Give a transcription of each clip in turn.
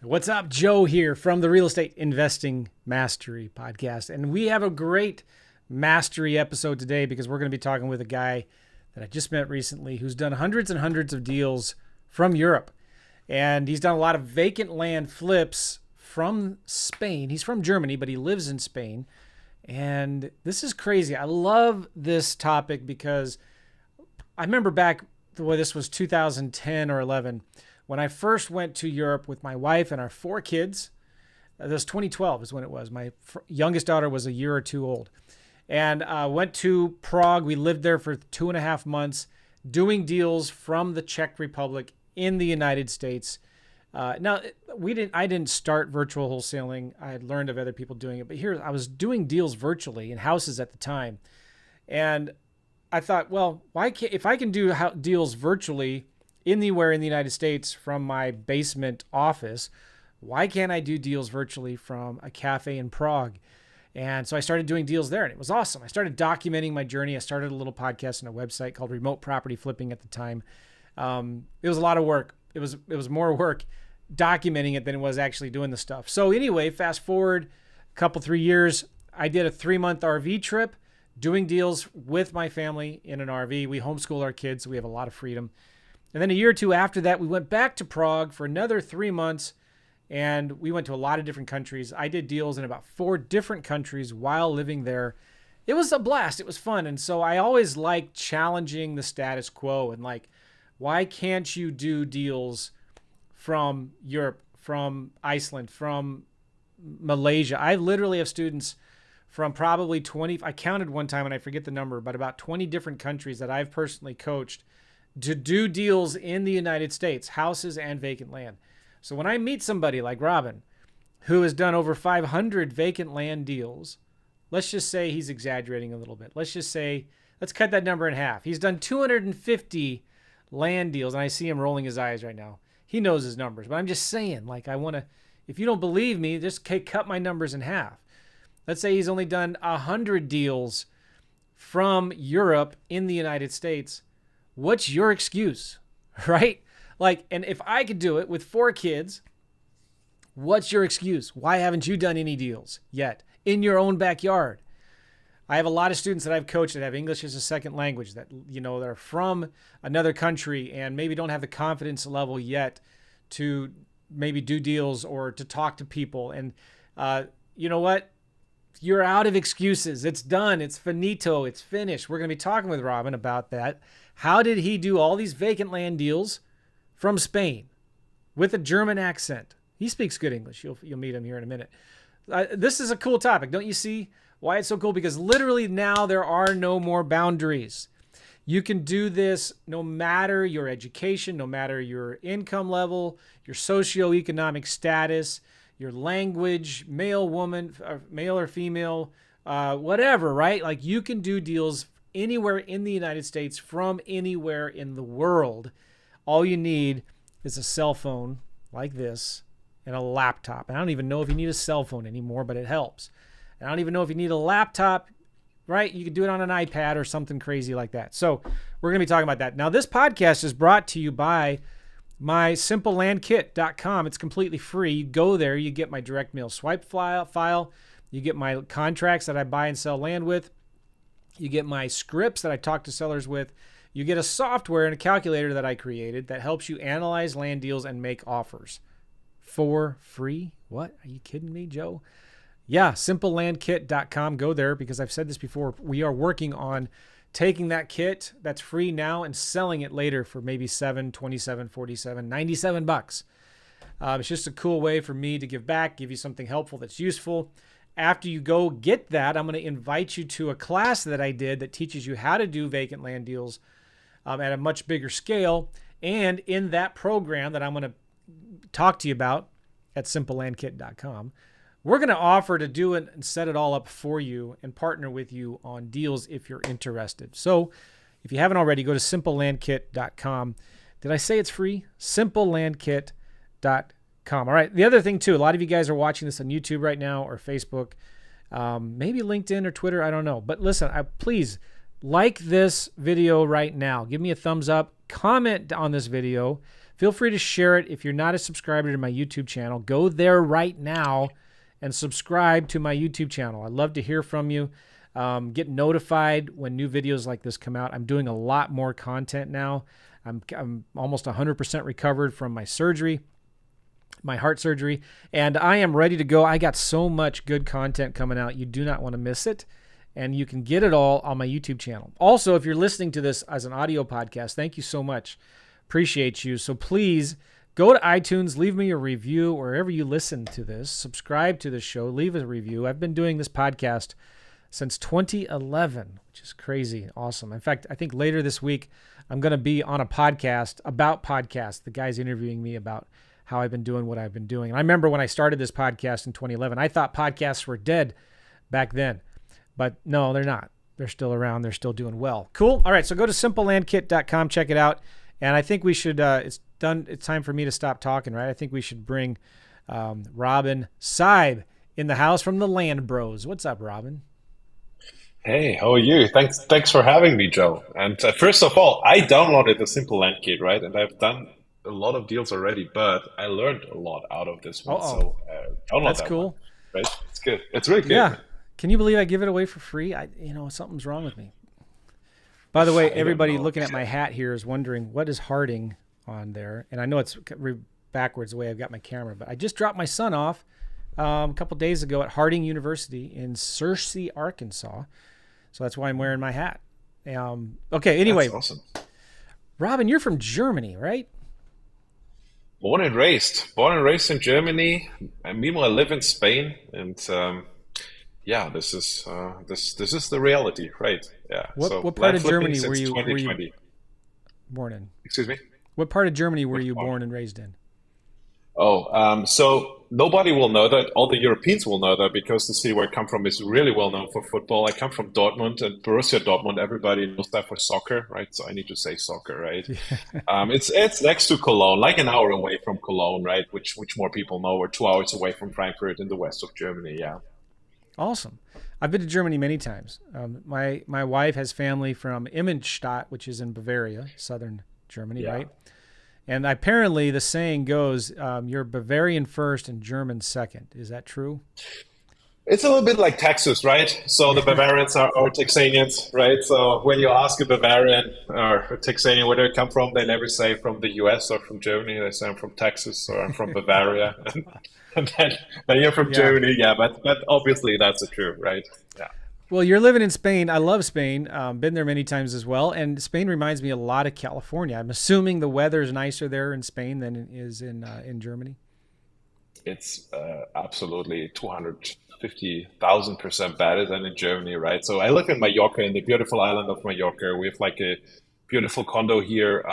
What's up? Joe here from the Real Estate Investing Mastery Podcast. And we have a great mastery episode today because we're going to be talking with a guy that I just met recently who's done hundreds and hundreds of deals from Europe. And he's done a lot of vacant land flips from Spain. He's from Germany, but he lives in Spain. And this is crazy. I love this topic because I remember back, this was 2010 or 11, when I first went to Europe with my wife and our 4 kids. This was 2012 is when it was. My youngest daughter was a year or 2 old. And went to Prague. We lived there for 2.5 months doing deals from the Czech Republic in the United States. Now, I didn't start virtual wholesaling. I had learned of other people doing it. But here I was doing deals virtually in houses at the time. And I thought, well, why can't, if I can do deals virtually anywhere in the United States from my basement office, why can't I do deals virtually from a cafe in Prague? And so I started doing deals there, and it was awesome. I started documenting my journey. I started a little podcast and a website called Remote Property Flipping at the time. It was a lot of work. It was more work documenting it than it was actually doing the stuff. So anyway, fast forward a couple, 3 years, I did a 3-month RV trip doing deals with my family in an RV. We homeschool our kids, so we have a lot of freedom. And then a year or 2 after that, we went back to Prague for another 3 months, and we went to a lot of different countries. I did deals in about 4 different countries while living there. It was a blast. It was fun. And so I always like challenging the status quo and like, why can't you do deals from Europe, from Iceland, from Malaysia? I literally have students from probably 20, I counted one time and I forget the number, but about 20 different countries that I've personally coached to do deals in the United States, houses and vacant land. So when I meet somebody like Robin, who has done over 500 vacant land deals, let's just say he's exaggerating a little bit. Let's cut that number in half. He's done 250 land deals, and I see him rolling his eyes right now. He knows his numbers, but I'm just saying, like, if you don't believe me, just cut my numbers in half. Let's say he's only done 100 deals from Europe in the United States. What's your excuse, right? Like, and if I could do it with 4 kids, what's your excuse? Why haven't you done any deals yet in your own backyard? I have a lot of students that I've coached that have English as a second language that, they're from another country and maybe don't have the confidence level yet to maybe do deals or to talk to people. And you know what? You're out of excuses. It's done. It's finito. It's finished. We're going to be talking with Robin about that. How did he do all these vacant land deals from Spain with a German accent? He speaks good English. You'll meet him here in a minute. This is a cool topic. Don't you see why it's so cool? Because literally now there are no more boundaries. You can do this no matter your education, no matter your income level, your socioeconomic status, your language, male, woman, male or female, whatever, right? Like, you can do deals anywhere in the United States from anywhere in the world. All you need is a cell phone like this and a laptop. And I don't even know if you need a cell phone anymore, but it helps. And I don't even know if you need a laptop, right? You can do it on an iPad or something crazy like that. So we're going to be talking about that. Now, this podcast is brought to you by my SimpleLandKit.com. It's completely free. You go there, you get my direct mail swipe file, you get my contracts that I buy and sell land with, you get my scripts that I talk to sellers with, you get a software and a calculator that I created that helps you analyze land deals and make offers for free. What? Are you kidding me, Joe? Yeah, SimpleLandKit.com. Go there because I've said this before. We are working on taking that kit that's free now and selling it later for maybe $7, $27, $47, $97. It's just a cool way for me to give back, give you something helpful that's useful. After you go get that, I'm going to invite you to a class that I did that teaches you how to do vacant land deals at a much bigger scale. And in that program that I'm going to talk to you about at SimpleLandKit.com, we're going to offer to do it and set it all up for you and partner with you on deals if you're interested. So if you haven't already, go to SimpleLandKit.com. Did I say it's free? SimpleLandKit.com. All right. The other thing, too, a lot of you guys are watching this on YouTube right now or Facebook, maybe LinkedIn or Twitter. I don't know. But listen, please like this video right now. Give me a thumbs up. Comment on this video. Feel free to share it. If you're not a subscriber to my YouTube channel, go there right now and subscribe to my YouTube channel. I'd love to hear from you. Get notified when new videos like this come out. I'm doing a lot more content now. I'm almost 100% recovered from my surgery, my heart surgery, and I am ready to go. I got so much good content coming out. You do not want to miss it, and you can get it all on my YouTube channel. Also, if you're listening to this as an audio podcast, thank you so much. Appreciate you. So please go to iTunes, leave me a review wherever you listen to this. Subscribe to the show, leave a review. I've been doing this podcast since 2011, which is crazy awesome. In fact, I think later this week, I'm going to be on a podcast about podcasts. The guy's interviewing me about how I've been doing what I've been doing. And I remember when I started this podcast in 2011, I thought podcasts were dead back then. But no, they're not. They're still around. They're still doing well. Cool. All right, so go to simplankit.com, check it out. And I think we should, it's time for me to stop talking, right? I think we should bring Robin Seib in the house from the Land Bros. What's up, Robin? Hey, how are you? Thanks for having me, Joe. And first of all, I downloaded the Simplan Kit, right? And I've done a lot of deals already, but I learned a lot out of this one. Uh-oh. So download That's that cool. one, right? It's good. It's really good. Yeah. Can you believe I give it away for free? Something's wrong with me. By the way, I don't everybody know. looking at my hat here is wondering what is Harding on there. And I know it's backwards the way I've got my camera, but I just dropped my son off a couple days ago at Harding University in Searcy, Arkansas. So that's why I'm wearing my hat. Okay, anyway, That's awesome. Robin, you're from Germany, right? Born and raised in Germany. And meanwhile, I live in Spain. And yeah, this is the reality, right? Yeah. So What part land of flipping Germany were since you 2020. born in? Excuse me? What part of Germany were Which you part? born and raised in? So nobody will know that. All the Europeans will know that because the city where I come from is really well known for football. I come from Dortmund and Borussia Dortmund. Everybody knows that for soccer, right? So I need to say soccer, right? It's next to Cologne, like an hour away from Cologne, right? Which more people know. We're 2 hours away from Frankfurt in the west of Germany. Yeah. Awesome. I've been to Germany many times. My wife has family from Immenstadt, which is in Bavaria, southern Germany, Yeah. right? And apparently the saying goes, you're Bavarian first and German second. Is that true? It's a little bit like Texas, right? So the Bavarians are Texanians, right? So when you ask a Bavarian or a Texanian where they come from, they never say from the US or from Germany. They say I'm from Texas or I'm from Bavaria. And then you're from Yeah. Germany. Yeah, but obviously that's the truth, right? Yeah. Well, you're living in Spain. I love Spain. Been there many times as well. And Spain reminds me a lot of California. I'm assuming the weather is nicer there in Spain than it is in Germany. It's absolutely 250,000% better than in Germany, right? So I live in Mallorca, in the beautiful island of Mallorca. We have like a beautiful condo here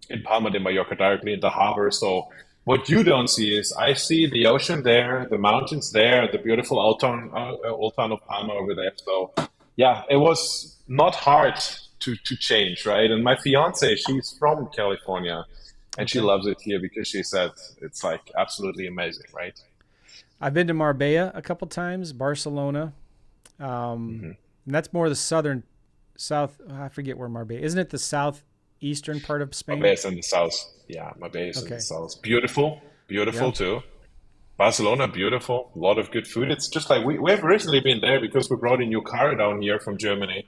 in Palma de Mallorca, directly in the harbor. So what you don't see is I see the ocean there, the mountains there, the beautiful old town of Palma over there. So yeah, it was not hard to change, right? And my fiance, she's from California. And she Okay. loves it here because she said it's like absolutely amazing, right? I've been to Marbella a couple times, Barcelona. Hmm. And that's more the south. I forget where Marbella. Isn't it the southeastern part of Spain? Marbella is in the south. Yeah, Marbella is in the Okay. south. Beautiful, Yeah. beautiful too. Barcelona, beautiful. A lot of good food. It's just like we've recently been there because we brought a new car down here from Germany.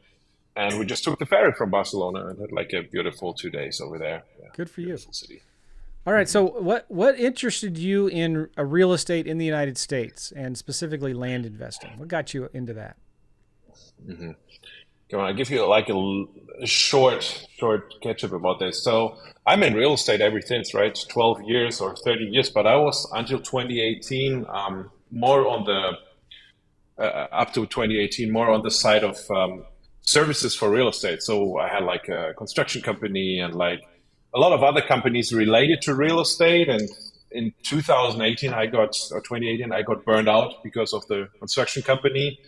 And we just took the ferry from Barcelona and had like a beautiful 2 days over there. Yeah, Good for you. beautiful city. All right. So what interested you in real estate in the United States and specifically land investing? What got you into that? Hmm. Come on, I'll give you like a short catch up about this. So I'm in real estate ever since, right? 12 years or 30 years, but I was until 2018 more on the up to 2018 more on the side of services for real estate. So I had like a construction company and like a lot of other companies related to real estate. And in 2018, or 2018, I got burned out because of the construction company.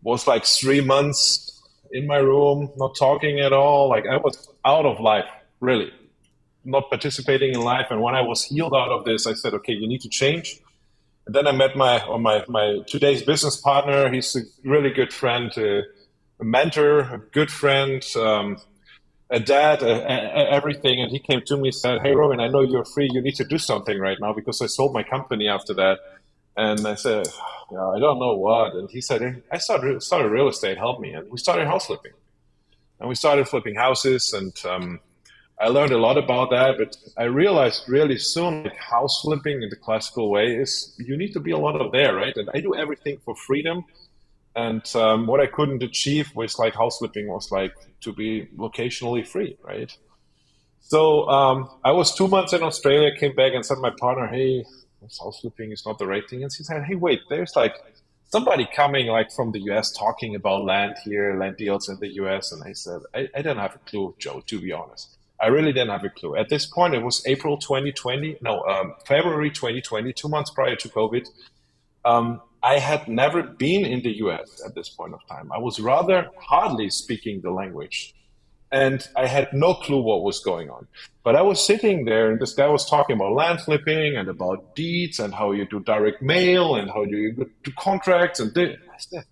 Was like 3 months in my room, not talking at all. Like I was out of life, really, not participating in life. And when I was healed out of this, I said, okay, you need to change. And then I met my today's business partner. He's a really good friend, a mentor, a good friend. a dad, everything. And he came to me and said, "Hey, Robin, I know you're free. You need to do something right now because I sold my company after that." And I said, "Yeah, I don't know what." And he said, "Hey, I started real estate. Help me." And we started house flipping. And we started flipping houses. And I learned a lot about that. But I realized really soon, like house flipping in the classical way is you need to be a lot of there, right? And I do everything for freedom. And what I couldn't achieve was like house flipping was like to be locationally free, right? So I was 2 months in Australia, came back and said to my partner, "Hey, this house flipping is not the right thing." And she said, "Hey, wait, there's like somebody coming like from the US talking about land here, land deals in the US." And I said, I didn't have a clue, Joe, to be honest. I really didn't have a clue. At this point, it was April 2020, no, February 2020, 2 months prior to COVID. I had never been in the US at this point of time. I was rather hardly speaking the language and I had no clue what was going on. But I was sitting there, and this guy was talking about land flipping and about deeds and how you do direct mail and how you do contracts. And I said,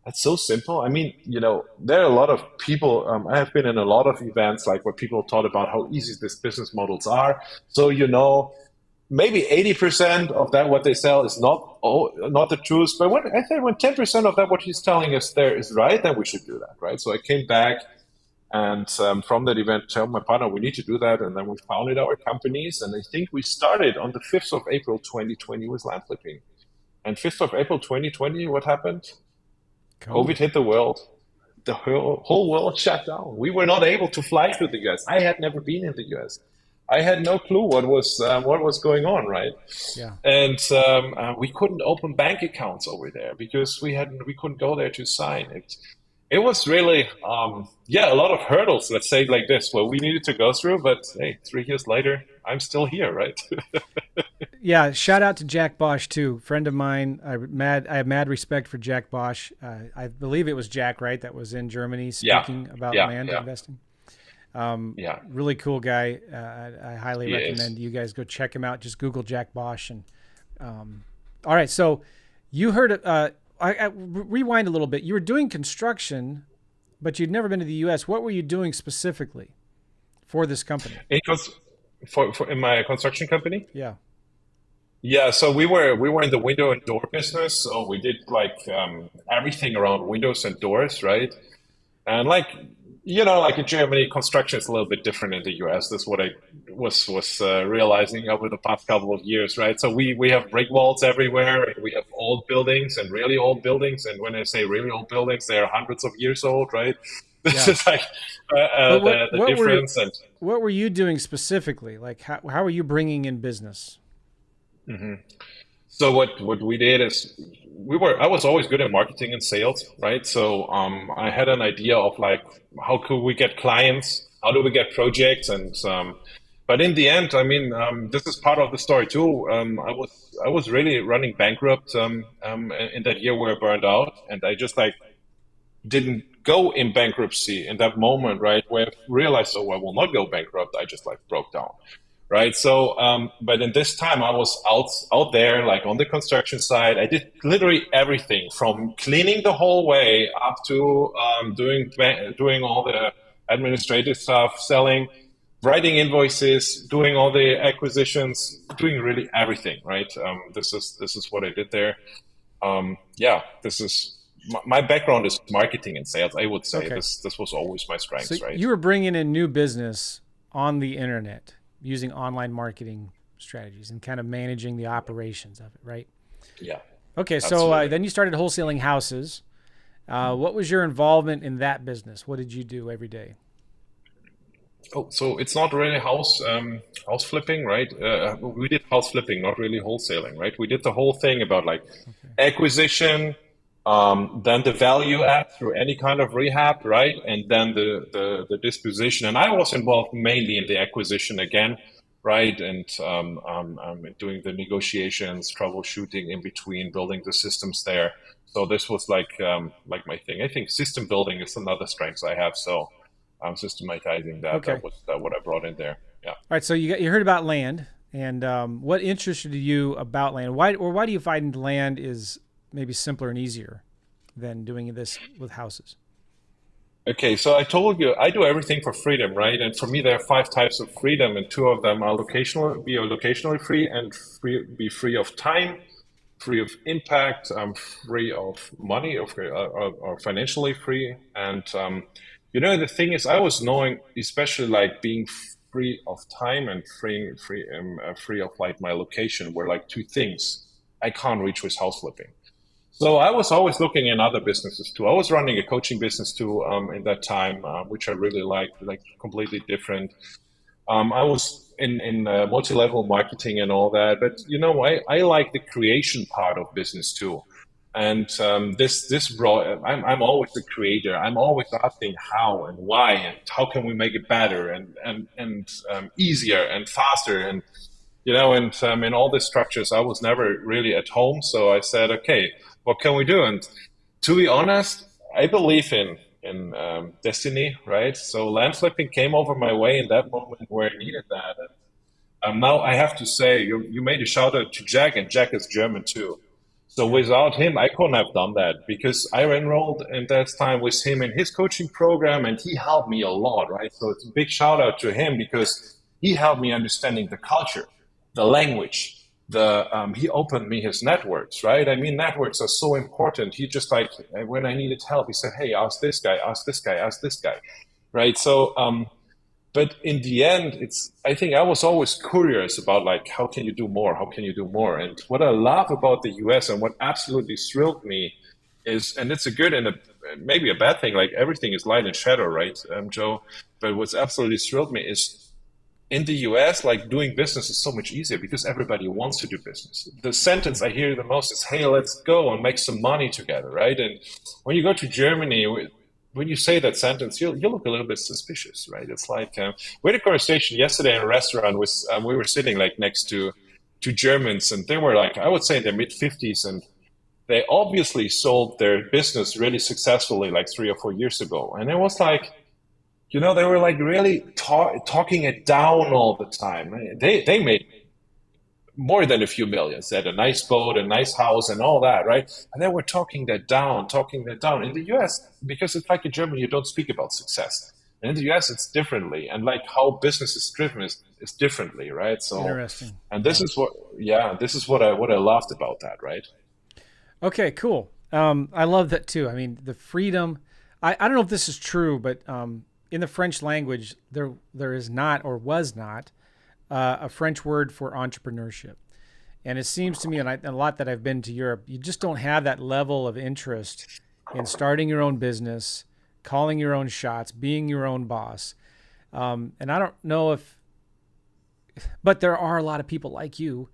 that's so simple. I mean, there are a lot of people. I have been in a lot of events like where people taught about how easy these business models are. So maybe 80% of that what they sell is not the truth. But I think when 10% of that what he's telling us there is right, then we should do that, right? So I came back. And from that event, tell my partner we need to do that, and then we founded our companies. And I think we started on the 5th of April 2020 with land flipping. And 5th of April 2020, what happened? COVID hit the world. The whole world shut down. We were not able to fly to the US. I had never been in the US. I had no clue what was going on, right? Yeah. And we couldn't open bank accounts over there because we couldn't go there to sign it. It was really, a lot of hurdles, let's say it like this, what we needed to go through. But hey, 3 years later, I'm still here, right? Yeah, shout out to Jack Bosh too, friend of mine. I have mad respect for Jack Bosh. I believe it was Jack, right? That was in Germany speaking about land investing. Really cool guy. I highly recommend you guys go check him out. Just Google Jack Bosh. And all right, so you heard. I rewind a little bit. You were doing construction, but you'd never been to the U.S. What were you doing specifically for this company? In my construction company. Yeah. Yeah, so we were in the window and door business. So we did like everything around windows and doors, right? And like in Germany, construction is a little bit different in the US. That's what I was realizing over the past couple of years, right? So we have brick walls everywhere, and we have old buildings and really old buildings. And when I say really old buildings, they are hundreds of years old, right? This is like the difference. What were you doing specifically? Like how were you bringing in business? Mm-hmm. So what we did is I was always good at marketing and sales, right? So I had an idea of like how could we get clients, how do we get projects, and but in the end, I mean, this is part of the story too. I was really running bankrupt in that year where I burned out, and I just like didn't go in bankruptcy in that moment, right? Where I realized, oh, I will not go bankrupt. I just like broke down. Right. So, but in this time I was out there, like on the construction side. I did literally everything from cleaning the whole way up to doing all the administrative stuff, selling, writing invoices, doing all the acquisitions, doing really everything. Right. This is what I did there. This is my background is marketing and sales. I would say this was always my strength. So right. You were bringing in new business on the internet, using online marketing strategies and kind of managing the operations of it, right? Yeah. Okay, so then you started wholesaling houses. What was your involvement in that business? What did you do every day? Oh, so it's not really house flipping, right? We did house flipping, not really wholesaling, right? We did the whole thing about like acquisition, then the value add through any kind of rehab, right? And then the disposition. And I was involved mainly in the acquisition again, right? And doing the negotiations, troubleshooting in between, building the systems there. So this was like my thing. I think system building is another strength I have. So I'm systematizing that. Okay. That was what I brought in there. Yeah. All right. So you heard about land, and what interested you about land? Why do you find land is maybe simpler and easier than doing this with houses? Okay, so I told you I do everything for freedom, right? And for me, there are five types of freedom, and two of them are locationally free and be free of time, free of impact, free of money, or financially free. And the thing is, I was knowing, especially like being free of time and free of like my location were like two things I can't reach with house flipping. So I was always looking in other businesses too. I was running a coaching business too in that time, which I really liked, like completely different. I was in multi-level marketing and all that, but I like the creation part of business too. And this brought. I'm always the creator. I'm always asking how and why and how can we make it better and easier and faster and in all these structures, I was never really at home. So I said, okay, what can we do? And to be honest, I believe in destiny, right? So land flipping came over my way in that moment where I needed that. And now I have to say, you made a shout out to Jack, and Jack is German too. So Yeah. without him, I couldn't have done that because I enrolled in that time with him in his coaching program, and he helped me a lot, right? So it's a big shout out to him because he helped me understanding the culture, the language. He opened me his networks, right? I mean, networks are so important. He just like when I needed help, he said, "Hey, ask this guy, ask this guy, ask this guy," right? So but in the end, I think I was always curious about like how can you do more, how can you do more. And what I love about the US and what absolutely thrilled me is, and it's a good and maybe a bad thing, like everything is light and shadow, right, Joe? But what's absolutely thrilled me is in the US, like doing business is so much easier because everybody wants to do business. The sentence I hear the most is, "Hey, let's go and make some money together," right? And when you go to Germany, when you say that sentence, you look a little bit suspicious, right? It's like we had a conversation yesterday in a restaurant with we were sitting like next to Germans, and they were like, I would say in their mid 50s, and they obviously sold their business really successfully like 3 or 4 years ago, and it was like they were like really talking it down all the time. They made more than a few millions. They had a nice boat, a nice house, and all that, right? And they were talking that down, talking that down. In the US, because it's like in Germany, you don't speak about success. And in the US, it's differently. And like how business is driven is differently, right? So, Interesting. and Yeah. this is what I loved about that, right? Okay, cool. I love that too. I mean, the freedom. I don't know if this is true, but in the French language, there is not or was not a French word for entrepreneurship. And it seems to me, and a lot that I've been to Europe, you just don't have that level of interest in starting your own business, calling your own shots, being your own boss. And I don't know but there are a lot of people like you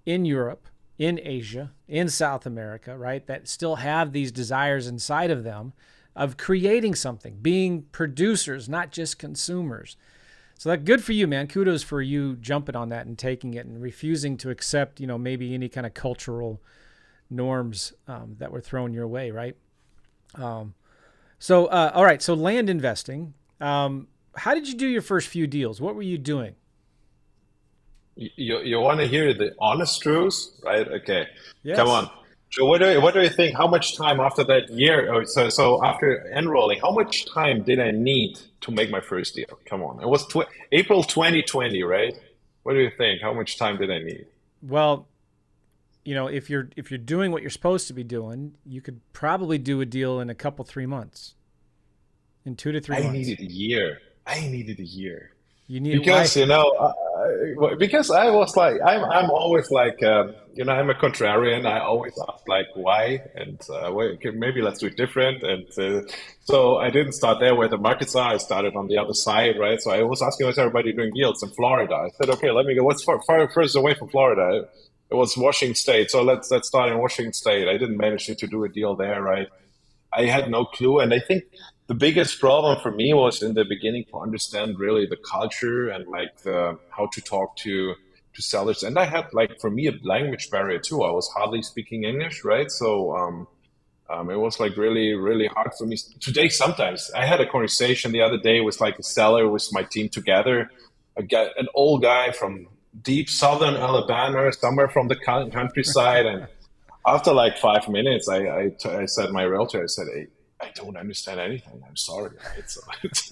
in Europe, in Asia, in South America, right, that still have these desires inside of them of creating something, being producers, not just consumers. So that good for you, man. Kudos for you jumping on that and taking it and refusing to accept, maybe any kind of cultural norms that were thrown your way, right? All right. So land investing. How did you do your first few deals? What were you doing? You want to hear the honest truth, right? Okay, come Yes. on. So what do you think? How much time after that year, or so after enrolling, how much time did I need to make my first deal? Come on, it was April 2020, right? What do you think? How much time did I need? Well, if you're doing what you're supposed to be doing, you could probably do a deal in a couple 3 months, in 2 to 3 I months. needed a year. I needed a year. You need why? Because because I was like I'm always like I'm a contrarian. I always ask like why and wait, okay, maybe let's do it different. And so I didn't start there where the markets are. I started on the other side, right? So I was asking what's everybody doing deals in Florida. I said, okay, let me go. What's furthest away from Florida? It was Washington State. So let's start in Washington State. I didn't manage to do a deal there, right? I had no clue. And I think the biggest problem for me was in the beginning to understand really the culture and like the how to talk to sellers. And I had like for me a language barrier too. I was hardly speaking English, right? So it was like really, really hard for me today. Sometimes I had a conversation the other day with like a seller with my team together, an old guy from deep southern Alabama, somewhere from the countryside, and after like 5 minutes, I said my realtor, I said, "Hey, I don't understand anything. I'm sorry. Right? So it's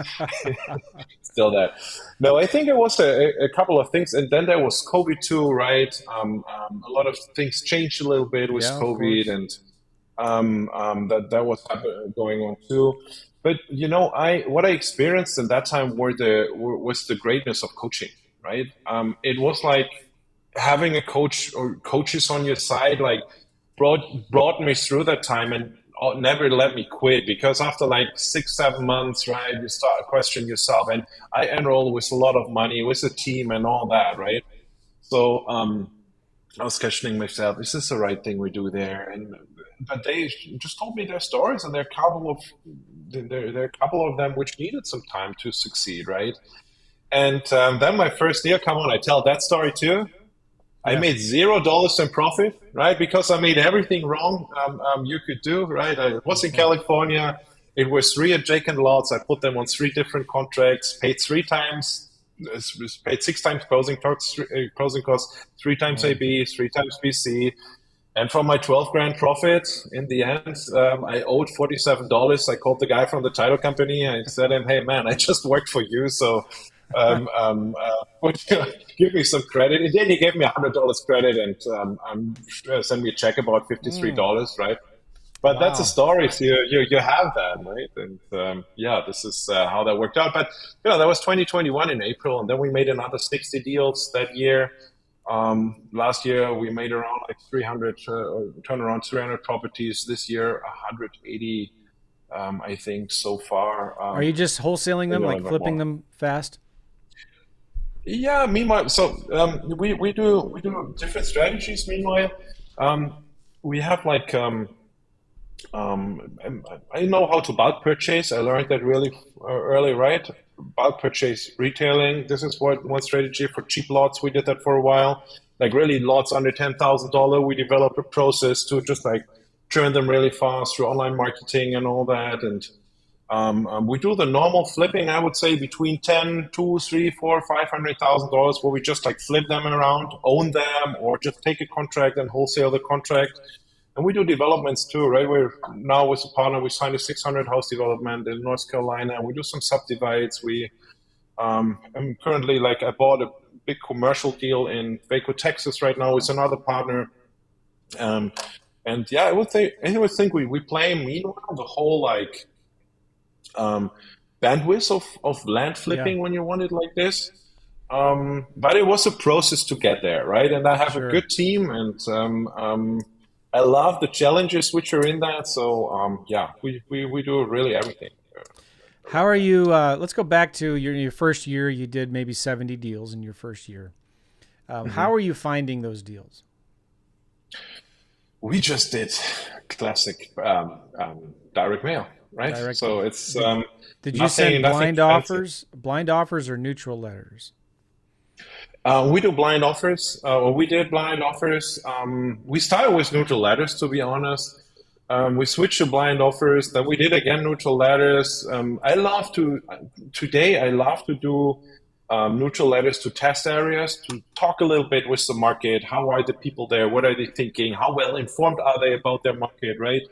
still that. No, I think it was a couple of things. And then there was COVID too, right? A lot of things changed a little bit with Yeah, of COVID, course. and that was going on too. But I what I experienced in that time was the greatness of coaching, right? It was like having a coach or coaches on your side, like brought me through that time and never let me quit, because after like 6 7 months, right, you start to question yourself. And I enrolled with a lot of money with a team and all that, right? So I was questioning myself, is this the right thing we do there? And but they just told me their stories, and there are a couple of them which needed some time to succeed, right? And then my first year, come on, I tell that story too. I Yeah. made $0 in profit, right? Because I made everything wrong you could do, right? I was in California. It was three adjacent lots. I put them on three different contracts, paid three times, paid six times closing costs, three times Wow. AB, three times BC. And from my 12 grand profit, in the end, I owed $47. I called the guy from the title company. I said him, hey, man, I just worked for you. So would you give me some credit? And then he gave me $100 credit, and sent me a check about Mm, $53, right? But that's a wow. story. So you have that, right? And yeah, this is how that worked out. But that was 2021 in April, and then we made another 60 deals that year. Last year we made around like 300, turn around 300 properties. This year 180, I think so far. Are you just wholesaling them, Maybe a like little bit flipping more. them fast? Yeah. Meanwhile, so we do different strategies. Meanwhile, um, we have like I know how to bulk purchase. I learned that really early, right? Bulk purchase retailing. This is what one strategy for cheap lots. We did that for a while. Like really lots under $10,000. We developed a process to just like turn them really fast through online marketing and all that. And we do the normal flipping, I would say, between 10, 2, 3, 4, $500,000, where we just like flip them around, own them, or just take a contract and wholesale the contract. And we do developments too, right? We're now with a partner, we signed a 600 house development in North Carolina. We do some subdivides. I'm currently like, I bought a big commercial deal in Waco, Texas right now with another partner. Um, and yeah, I would think we play meanwhile the whole like um, bandwidth of land Yeah, flipping when you want it like this. But it was a process to get there, right? And I have a sure. good team, and I love the challenges which are in that. So yeah, we do really everything. How are you? Let's go back to your first year. You did maybe 70 deals in your first year. Mhm. How are you finding those deals? We just did classic direct mail, right? Direct. So it's Did you send nothing fancy. blind offers or neutral letters? We do blind offers, or we did blind offers. We started with neutral letters, to be honest. We switched to blind offers. Then we did again neutral letters. Today I love to do neutral letters to test areas, to talk a little bit with the market. How are the people there? What are they thinking? How well informed are they about their market, right?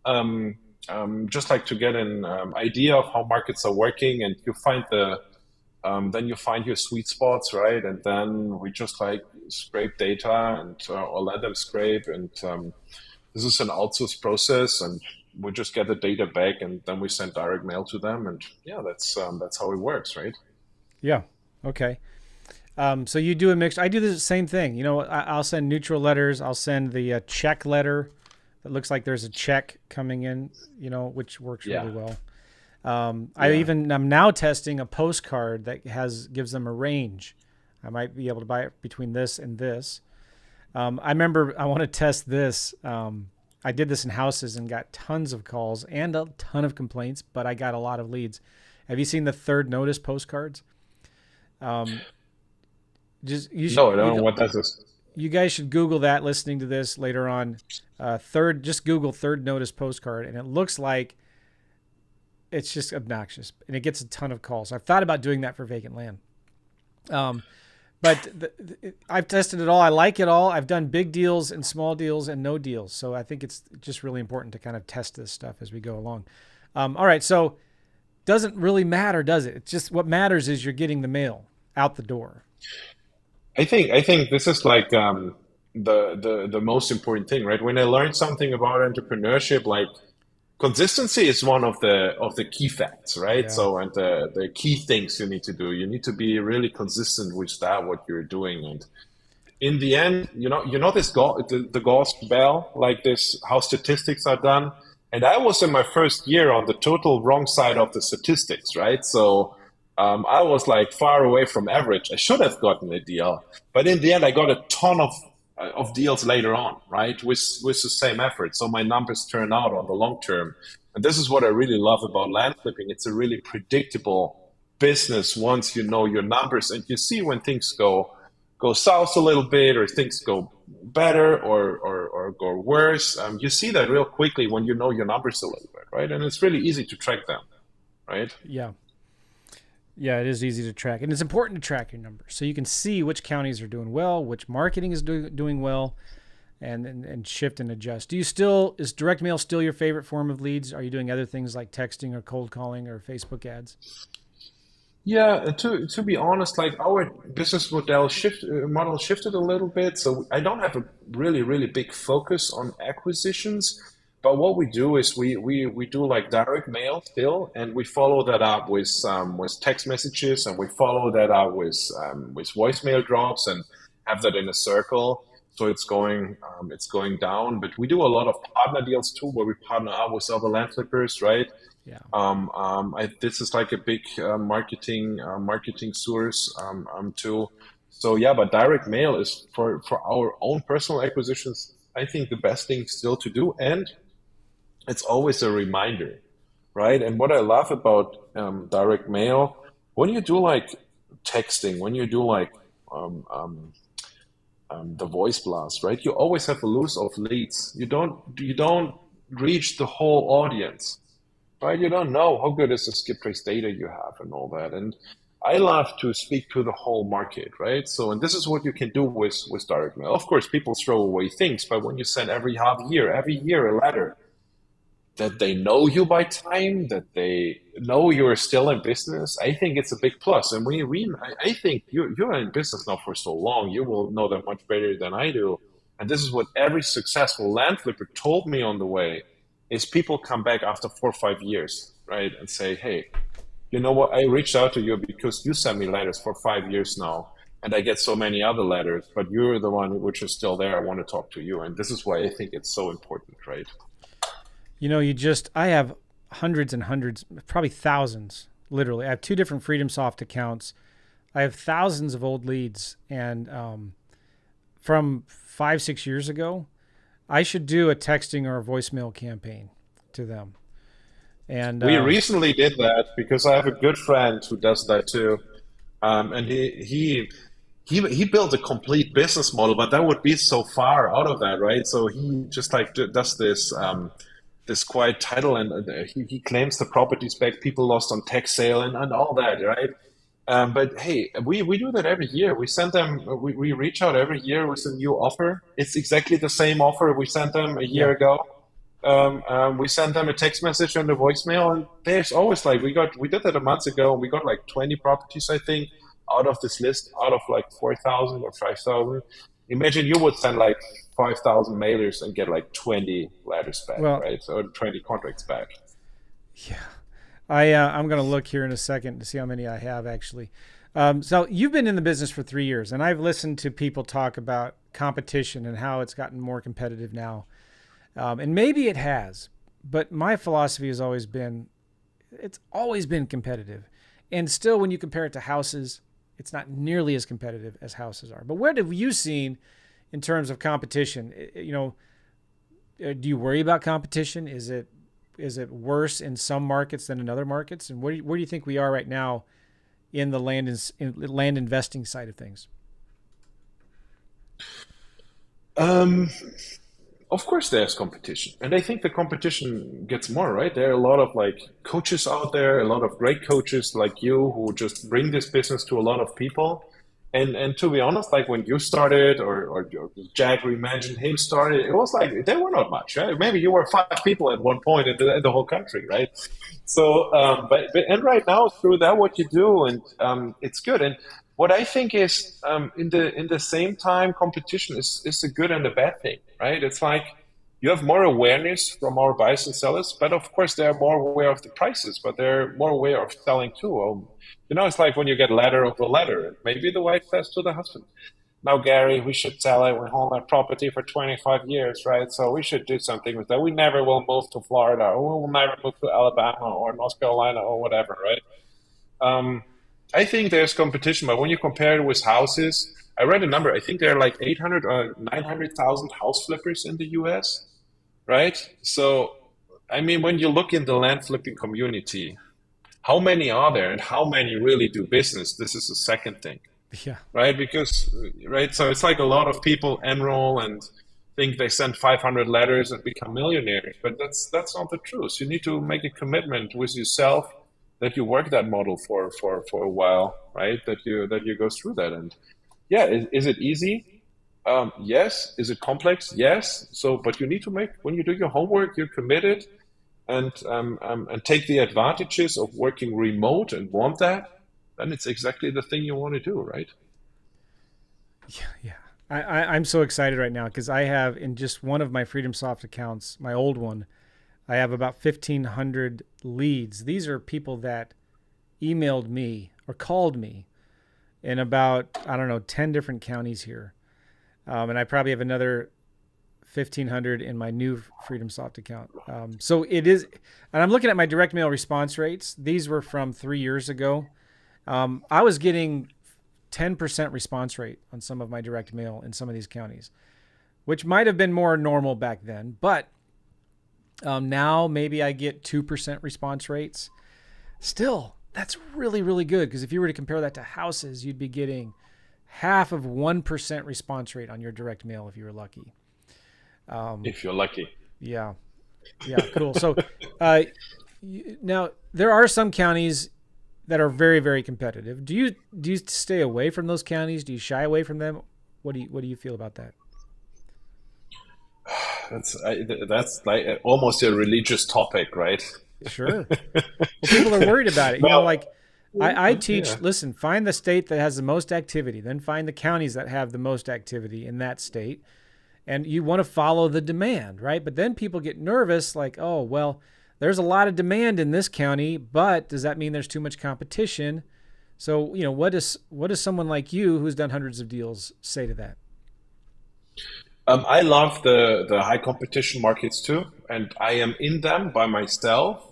Um, just like to get an idea of how markets are working, and then you find your sweet spots, right? And then we just like scrape data, and or let them scrape, and this is an outsourced process, and we just get the data back, and then we send direct mail to them, and yeah, that's how it works, right? Yeah. Okay. So you do a mix. I do the same thing. I'll send neutral letters. I'll send the check letter that looks like there's a check coming in. Which works really Yeah, well. yeah. I'm now testing a postcard that gives them a range. I might be able to buy it between this and this. I remember I want to test this. I did this in houses and got tons of calls and a ton of complaints, but I got a lot of leads. Have you seen the third notice postcards? Um, just you should No, I don't know what that is. you guys should Google that. Listening to this later on, just Google third notice postcard, and it looks like it's just obnoxious, and it gets a ton of calls. I've thought about doing that for vacant land. Um, But I've tested it all. I like it all. I've done big deals and small deals and no deals. So I think it's just really important to kind of test this stuff as we go along. All right. So doesn't really matter, does it? It's just what matters is you're getting the mail out the door. I think this is like the most important thing, right? When I learned something about entrepreneurship, like consistency is one of the key facts, right? Yeah. So and the key things you need to do, you need to be really consistent with that what you're doing. And in the end, this the Gauss bell, like this, how statistics are done. And I was in my first year on the total wrong side of the statistics, right? So I was like far away from average. I should have gotten a deal, but in the end, I got a ton of deals later on, right? With the same effort. So my numbers turn out on the long term. And this is what I really love about land flipping. It's a really predictable business once you know your numbers and you see when things go south a little bit or things go better or go worse. You see that real quickly when you know your numbers a little bit, right? And it's really easy to track them, right? Yeah. Yeah, it is easy to track. And it's important to track your numbers so you can see which counties are doing well, which marketing is doing well, and shift and adjust. Is direct mail still your favorite form of leads? Are you doing other things like texting or cold calling or Facebook ads? Yeah, to be honest, like our business model shifted a little bit, so I don't have a really big focus on acquisitions. But what we do is we do like direct mail still, and we follow that up with text messages, and we follow that up with voicemail drops, and have that in a circle. So it's going down. But we do a lot of partner deals too, where we partner up with other land flippers, right? Yeah. This is like a big marketing source too. So yeah, but direct mail is for our own personal acquisitions. I think the best thing still to do, and it's always a reminder, right? And what I love about direct mail, when you do like texting, when you do like the voice blast, right? You always have a loss of leads. You don't reach the whole audience, right? You don't know how good is the skip trace data you have and all that. And I love to speak to the whole market, right? So, and this is what you can do with direct mail. Of course, people throw away things, but when you send every year a letter that they know you by time, that they know you're still in business, I think it's a big plus. And I think you're in business now for so long, you will know that much better than I do. And this is what every successful land flipper told me on the way, is people come back after 4 or 5 years, right? And say, hey, you know what? I reached out to you because you sent me letters for 5 years now. And I get so many other letters, but you're the one which is still there. I want to talk to you. And this is why I think it's so important, right? I have hundreds and hundreds, probably thousands, literally. I have two different FreedomSoft accounts. I have thousands of old leads. And from 5, 6 years ago, I should do a texting or a voicemail campaign to them. And We recently did that because I have a good friend who does that too. And he built a complete business model, but that would be so far out of that, right? So he just like does this quiet title, and he claims the properties back people lost on tax sale and all that, right? But hey, we do that every year. We reach out every year with a new offer. It's exactly the same offer we sent them a year yeah, ago. We sent them a text message and a voicemail, and there's always like we did that a month ago. And we got like 20 properties, I think, out of this list, out of like 4,000 or 5,000. Imagine you would send like 5,000 mailers and get like 20 letters back, well, right? So 20 contracts back. yeah. I'm going to look here in a second to see how many I have actually. So you've been in the business for 3 years, and I've listened to people talk about competition and how it's gotten more competitive now. And maybe it has, but my philosophy has always been, it's always been competitive. And still, when you compare it to houses, it's not nearly as competitive as houses are. But what have you seen in terms of competition? Do you worry about competition? Is it worse in some markets than in other markets? And where do you think we are right now in the land investing side of things? Um, of course, there's competition, and I think the competition gets more, right? There are a lot of like coaches out there, a lot of great coaches like you who just bring this business to a lot of people. And to be honest, like when you started or Jack reimagined him started, it was like there were not much, right? Maybe you were five people at one point in the whole country, right? So, but and right now through that, what you do, and it's good. And what I think is, in the same time, competition is a good and a bad thing, right? It's like you have more awareness from our buyers and sellers, but of course they're more aware of the prices, but they're more aware of selling too. It's like when you get letter over letter. Maybe the wife says to the husband, "Now, Gary, we should sell it. We hold that property for 25 years, right? So we should do something with that. We never will move to Florida, or we will never move to Alabama or North Carolina or whatever, right?" Um, I think there's competition, but when you compare it with houses, I read a number. I think there are like 800 or 900,000 house flippers in the US, right? So, I mean, when you look in the land flipping community, how many are there and how many really do business? This is the second thing, Yeah. right? Because, right, so it's like a lot of people enroll and think they send 500 letters and become millionaires, but that's not the truth. You need to make a commitment with yourself that you work that model for a while, right? That you go through that. And yeah, is it easy? Yes. Is it complex? Yes. So, but you need to make, when you do your homework, you're committed, and take the advantages of working remote and want that, then it's exactly the thing you want to do, right? Yeah. Yeah. I'm so excited right now because I have in just one of my FreedomSoft accounts, my old one, I have about 1,500 leads. These are people that emailed me or called me in about, I don't know, 10 different counties here. And I probably have another 1,500 in my new FreedomSoft account. So it is, and I'm looking at my direct mail response rates. These were from 3 years ago. I was getting 10% response rate on some of my direct mail in some of these counties, which might have been more normal back then. But now maybe I get 2% response rates. Still, that's really, really good because if you were to compare that to houses, you'd be getting half of 1% response rate on your direct mail if you were lucky. If you're lucky. Yeah. Yeah. Cool. So now there are some counties that are very, very competitive. Do you stay away from those counties? Do you shy away from them? What do you feel about that? That's like almost a religious topic, right? Sure. Well, people are worried about it. No, Like I yeah. teach, listen, find the state that has the most activity, then find the counties that have the most activity in that state. And you want to follow the demand, right? But then people get nervous like, oh, well, there's a lot of demand in this county, but does that mean there's too much competition? So, what does someone like you who's done hundreds of deals say to that? I love the high competition markets too, and I am in them by myself.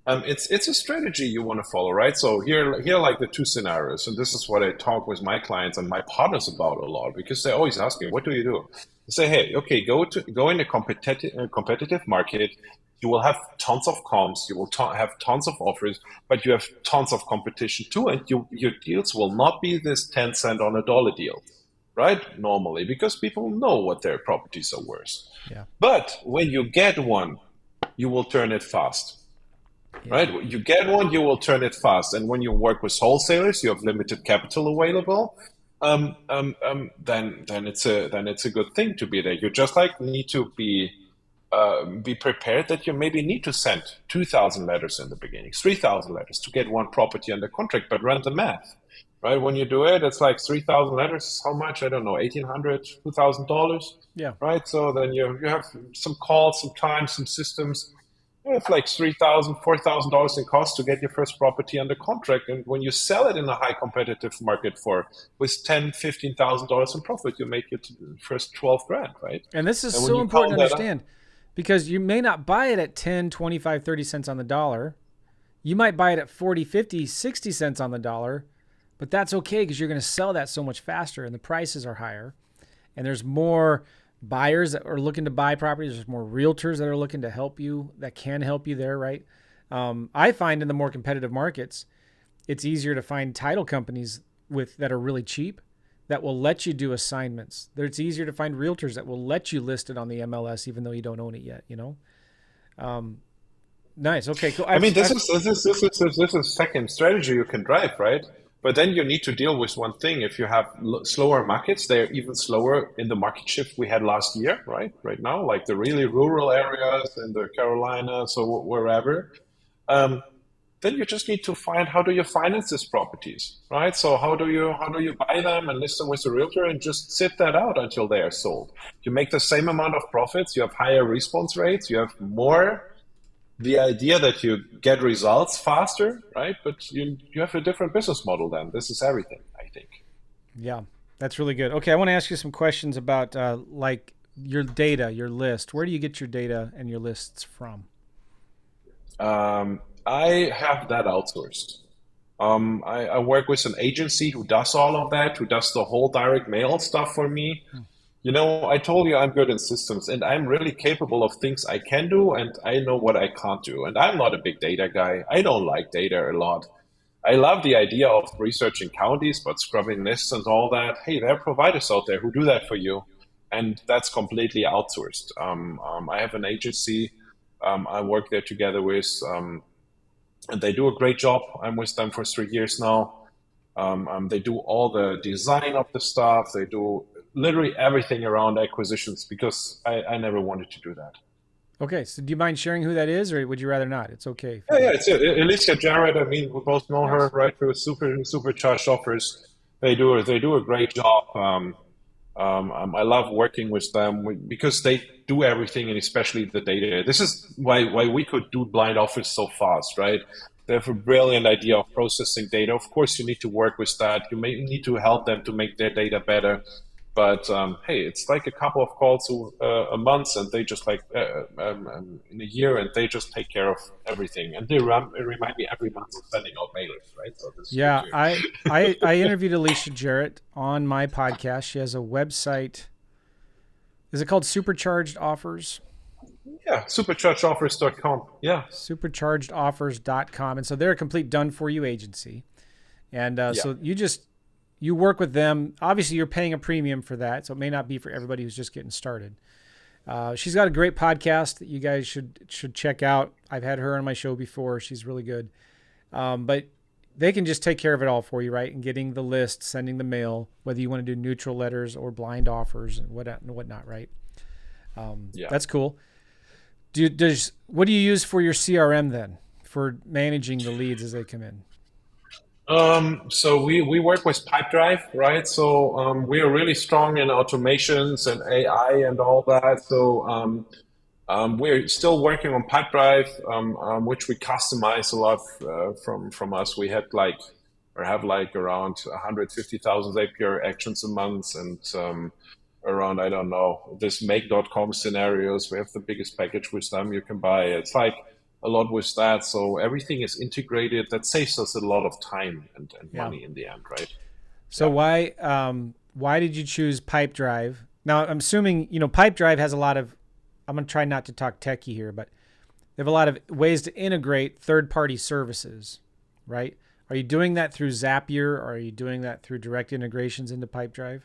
It's a strategy you want to follow, right? So here are like the two scenarios, and this is what I talk with my clients and my partners about a lot because they always ask me, "What do you do?" I say, "Hey, okay, go in a competitive market. You will have tons of comps, you will have tons of offers, but you have tons of competition too, and your deals will not be this 10 cent on a dollar deal, right? Normally, because people know what their properties are worth. Yeah. But when you get one, you will turn it fast." Yeah. Right? You get one, you will turn it fast. And when you work with wholesalers, you have limited capital available. Then it's a good thing to be there. You just like need to be prepared that you maybe need to send 2,000 letters in the beginning, 3,000 letters to get one property under contract. But run the math, right? When you do it, it's like 3,000 letters. Is how much? I don't know, 1,800, $2,000, Yeah. right? So then you have some calls, some time, some systems. It's like $3,000, $4,000 in cost to get your first property under contract. And when you sell it in a high competitive market for with $10,000, $15,000 in profit, you make your first 12 grand, right? And this is And when so you important to count that up, understand because you may not buy it at 10, 25, 30 cents on the dollar. You might buy it at 40, 50, 60 cents on the dollar, but that's okay because you're going to sell that so much faster and the prices are higher. And there's more buyers that are looking to buy properties. There's more realtors that are looking to help you, that can help you there, right? I find in the more competitive markets, it's easier to find title companies with that are really cheap that will let you do assignments. It's easier to find realtors that will let you list it on the MLS even though you don't own it yet. Nice. Okay, cool. I mean, this is second strategy you can drive, right? But then you need to deal with one thing. If you have slower markets, they're even slower in the market shift we had last year, right? Right now, like the really rural areas in the Carolinas or wherever. Um, then you just need to find how do you finance these properties, right? So how do you buy them and list them with a realtor and just sit that out until they are sold? You make the same amount of profits, you have higher response rates, you have more the idea that you get results faster, right? But you have a different business model then. This is everything, I think. Yeah, that's really good. Okay, I want to ask you some questions about like your data, your list. Where do you get your data and your lists from? I have that outsourced. I work with an agency who does all of that, who does the whole direct mail stuff for me. I told you I'm good in systems and I'm really capable of things I can do and I know what I can't do. And I'm not a big data guy. I don't like data a lot. I love the idea of researching counties, but scrubbing lists and all that. Hey, there are providers out there who do that for you. And that's completely outsourced. I have an agency I work there together with, and they do a great job. I'm with them for 3 years now. They do all the design of the stuff. They do literally everything around acquisitions because I never wanted to do that. Okay, so do you mind sharing who that is, or would you rather not? It's okay if you Yeah, don't. it's Alicia Jarrett. I mean, we both know her, Nice. right? Through supercharged offers. They do a great job. I love working with them because they do everything, and especially the data. This is why we could do blind office so fast, right? They have a brilliant idea of processing data. Of course, you need to work with that. You may need to help them to make their data better. But hey, it's like a couple of calls a month, and they just like in a year, and they just take care of everything. And they remind me every month of sending out mailers, right? So this is good Yeah, too. I interviewed Alicia Jarrett on my podcast. She has a website. Is it called Supercharged Offers? Yeah, superchargeoffers.com. Yeah, Superchargedoffers.com. And so they're a complete done for you agency. And yeah. so you work with them. Obviously, you're paying a premium for that, so it may not be for everybody who's just getting started. She's got a great podcast that you guys should check out. I've had her on my show before. She's really good. But they can just take care of it all for you, right? And getting the list, sending the mail, whether you want to do neutral letters or blind offers and whatnot, right? Yeah. That's cool. What do you use for your CRM then for managing the leads as they come in? So we work with Pipedrive, right? So we are really strong in automations and AI and all that. So we're still working on Pipedrive, which we customize a lot from us. We had like or have like around 150,000 API actions a month and around, I don't know, this make.com scenarios. We have the biggest package with them you can buy. It's like a lot with that. So everything is integrated. That saves us a lot of time and Yeah. money in the end, right? So Yeah. why did you choose Pipedrive? Now I'm assuming Pipedrive has a lot of. I'm gonna try not to talk techie here, but they have a lot of ways to integrate third-party services, right? Are you doing that through Zapier, or are you doing that through direct integrations into Pipedrive?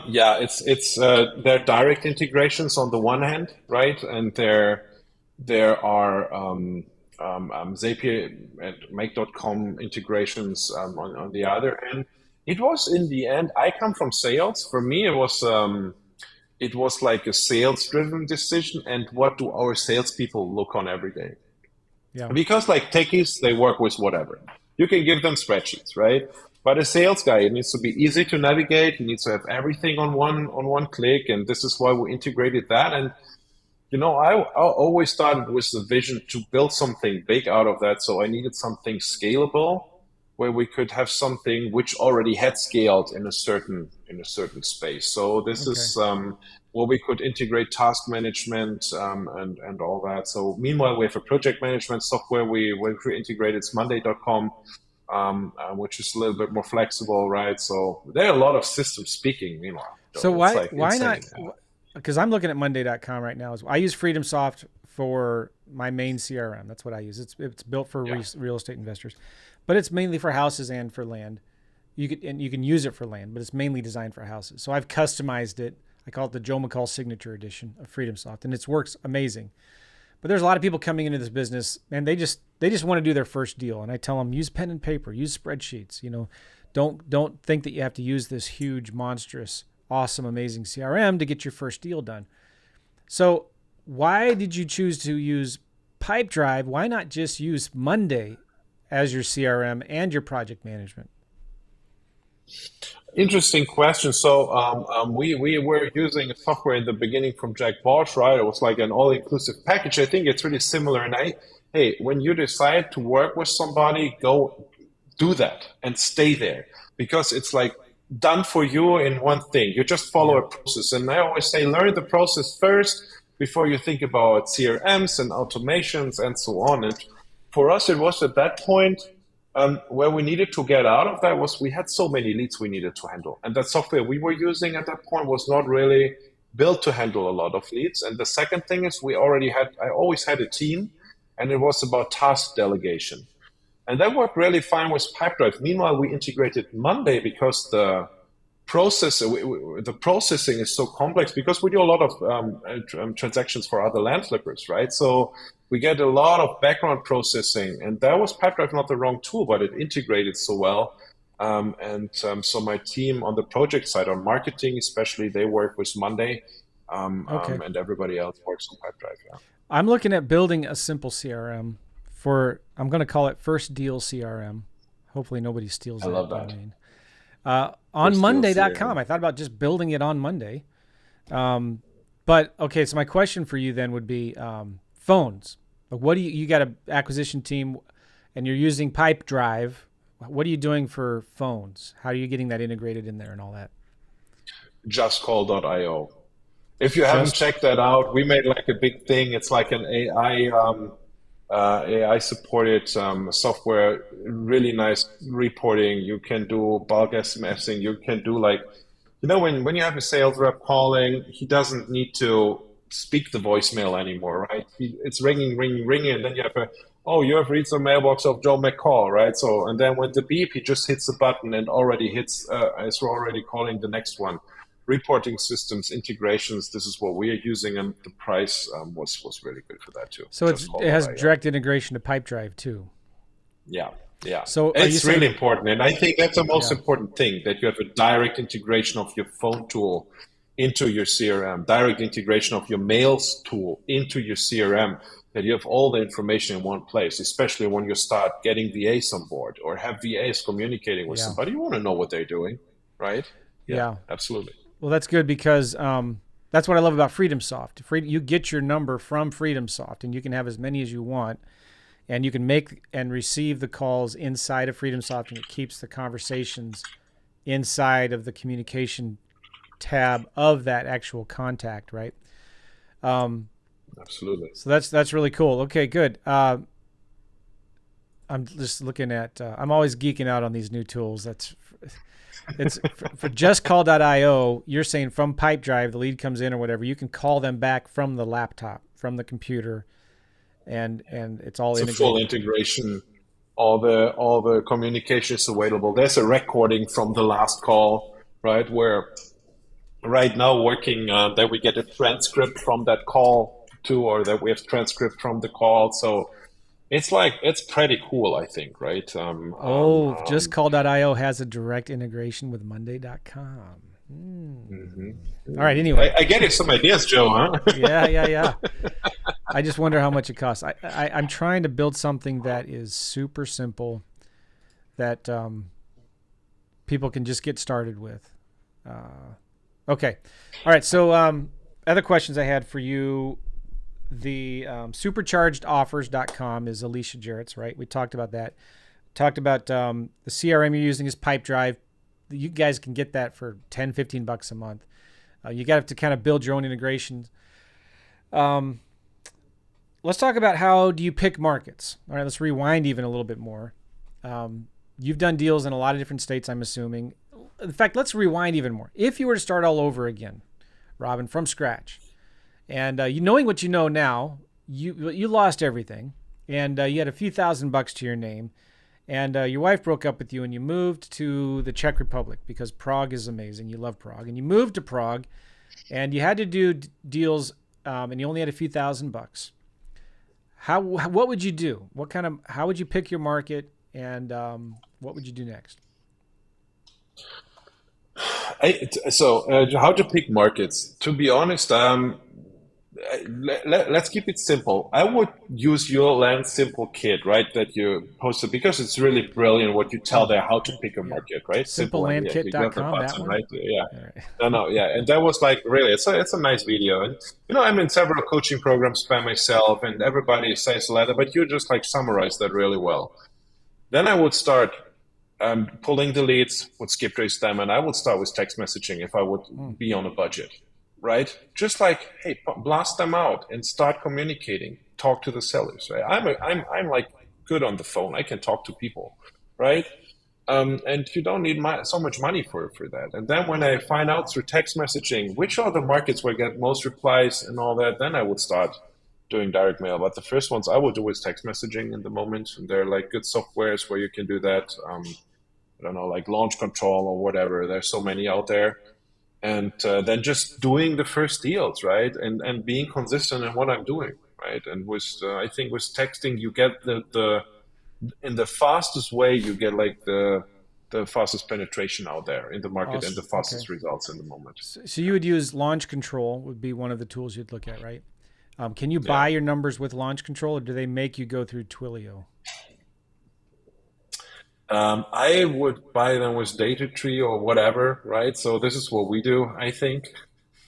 Yeah, it's there are direct integrations on the one hand, right? And there are Zapier and Make.com integrations on the other end. It was in the end, I come from sales. For me, it was like a sales driven decision. And what do our salespeople look on every day? Yeah. Because like techies, they work with whatever. You can give them spreadsheets, right? But a sales guy, it needs to be easy to navigate. He needs to have everything on one click, and this is why we integrated that. And I always started with the vision to build something big out of that. So I needed something scalable where we could have something which already had scaled in a certain space. So this Okay. is where we could integrate task management and all that. So meanwhile, we have a project management software we integrated. It's Monday.com, which is a little bit more flexible, right? So there are a lot of systems speaking. Meanwhile, So so it's why like why not? insane. Because I'm looking at Monday.com right now. I use FreedomSoft for my main CRM. That's what I use. It's built for Yeah. real estate investors, but it's mainly for houses and for land. You can use it for land, but it's mainly designed for houses. So I've customized it. I call it the Joe McCall Signature Edition of FreedomSoft, and it works amazing. But there's a lot of people coming into this business and they just want to do their first deal. And I tell them, use pen and paper, use spreadsheets. Don't think that you have to use this huge, monstrous, awesome, amazing CRM to get your first deal done. So why did you choose to use Pipedrive? Why not just use Monday as your CRM and your project management? Interesting question. So we were using a software in the beginning from Bosh, right? It was like an all-inclusive package. I think it's really similar. And hey, when you decide to work with somebody, go do that and stay there, because it's like done for you in one thing. You just follow a process. And I always say, learn the process first before you think about CRMs and automations and so on. And for us, it was at that point where we needed to get out of that was we had so many leads we needed to handle. And that software we were using at that point was not really built to handle a lot of leads. And the second thing is I always had a team, and it was about task delegation. And that worked really fine with Pipedrive. Meanwhile, we integrated Monday because the processing is so complex, because we do a lot of transactions for other land flippers, right? So we get a lot of background processing, and that was Pipedrive not the wrong tool, but it integrated so well. So my team on the project side, on marketing especially, they work with Monday, and everybody else works on Pipedrive. Yeah. I'm looking at building a simple CRM I'm going to call it First Deal CRM. Hopefully nobody steals that. I love that. Domain. On Monday.com. I thought about just building it on Monday. But okay, so my question for you then would be phones. What do you got an acquisition team and you're using Pipedrive. What are you doing for phones? How are you getting that integrated in there and all that? Justcall.io. If you haven't checked that out, we made like a big thing. It's like an AI supported software, really nice reporting. You can do bulk SMSing. You can do when you have a sales rep calling, he doesn't need to speak the voicemail anymore, right? It's ringing, and then you have reached the mailbox of Joe McCall, right? So, and then with the beep, he just hits the button and is already calling the next one. Reporting systems, integrations, this is what we are using, and the price was really good for that too. So it has direct integration to Pipedrive too. Yeah. So it's really important, and I think that's the most important thing, that you have a direct integration of your phone tool into your CRM, direct integration of your mails tool into your CRM, that you have all the information in one place, especially when you start getting VAs on board or have VAs communicating with somebody. You want to know what they're doing, right? Yeah, absolutely. Well, that's good, because that's what I love about FreedomSoft. You get your number from FreedomSoft, and you can have as many as you want, and you can make and receive the calls inside of FreedomSoft, and it keeps the conversations inside of the communication tab of that actual contact, right? Absolutely. So that's really cool. Okay, good. I'm just looking at. I'm always geeking out on these new tools. It's for justcall.io. You're saying from Pipedrive, the lead comes in or whatever, you can call them back from the laptop, from the computer, and it's all integrated. Full integration. All the communication is available. There's a recording from the last call, right? Where right now working that we get a transcript from that call too, or that we have transcript from the call. So it's pretty cool, I think, right? Justcall.io has a direct integration with Monday.com. Mm-hmm. All right, anyway. I get you some ideas, Joe, huh? Yeah. I just wonder how much it costs. I'm trying to build something that is super simple, that people can just get started with. Okay. All right, so other questions I had for you. The superchargedoffers.com is Alicia Jarrett's, right? We talked about that. Talked about the CRM you're using is Pipedrive. You guys can get that for $10, $15 a month. You got to kind of build your own integrations. Let's talk about, how do you pick markets? All right, let's rewind even a little bit more. You've done deals in a lot of different states, I'm assuming. In fact, let's rewind even more. If you were to start all over again, Robin, from scratch, and knowing what you know now, you lost everything, and you had a few $1,000s to your name, and your wife broke up with you, and you moved to the Czech Republic because Prague is amazing. You love Prague, and you moved to Prague, and you had to do deals, and you only had a few $1,000s. what would you do? How would you pick your market, and what would you do next? How to pick markets? To be honest, let's keep it simple. I would use your land simple kit, right? That you posted because it's really brilliant what you tell Oh, there how to pick a yeah. market, right? Simple and yeah, you got the Simplelandkit.com, that button, one? right? Yeah. All right. No, yeah, and that was like really, it's a nice video, and I'm in several coaching programs by myself, and everybody says a letter, but you just like summarize that really well. Then I would start pulling the leads, would skip trace them, and I would start with text messaging if I would be on a budget, right? Just like, hey, blast them out and start communicating, talk to the sellers, right? I'm like good on the phone. I can talk to people, right? And you don't need so much money for that. And then when I find out through text messaging which are the markets where I get most replies and all that, then I would start doing direct mail. But the first ones I would do is text messaging in the moment. And there are like good softwares where you can do that. I don't know, like Launch Control or whatever. There's so many out there. And then just doing the first deals, right? And being consistent in what I'm doing, right? And I think with texting, you get the in the fastest way, you get like the fastest penetration out there in the market and the Awesome. Okay. fastest results in the moment. So you would use Launch Control would be one of the tools you'd look at, right? Can you Yeah. buy your numbers with Launch Control, or do they make you go through Twilio? I would buy them with data tree or whatever, right? So this is what we do, I think.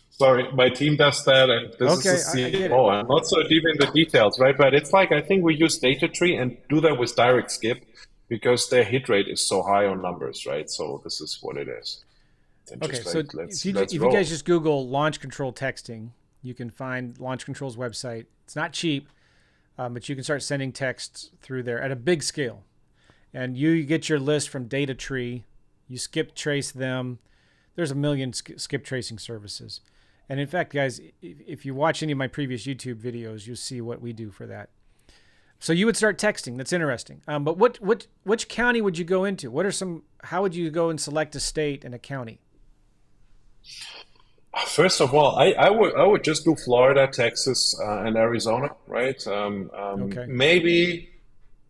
Sorry, my team does that, and this is the Okay, I get it. CMO. I'm not so deep in the details, right? But it's like I think we use data tree and do that with direct skip because their hit rate is so high on numbers, right? So this is what it is. And Okay, just so like if let's you guys roll. just Google Launch Control texting, you can find Launch Control's website. It's not cheap, but you can start sending texts through there at a big scale. And you get your list from Data Tree. You skip trace them. There's a million skip tracing services. And in fact, guys, if you watch any of my previous YouTube videos, you'll see what we do for that. So you would start texting. That's interesting. But which county would you go into? How would you go and select a state and a county? First of all, I would just do Florida, Texas, and Arizona, right? Okay.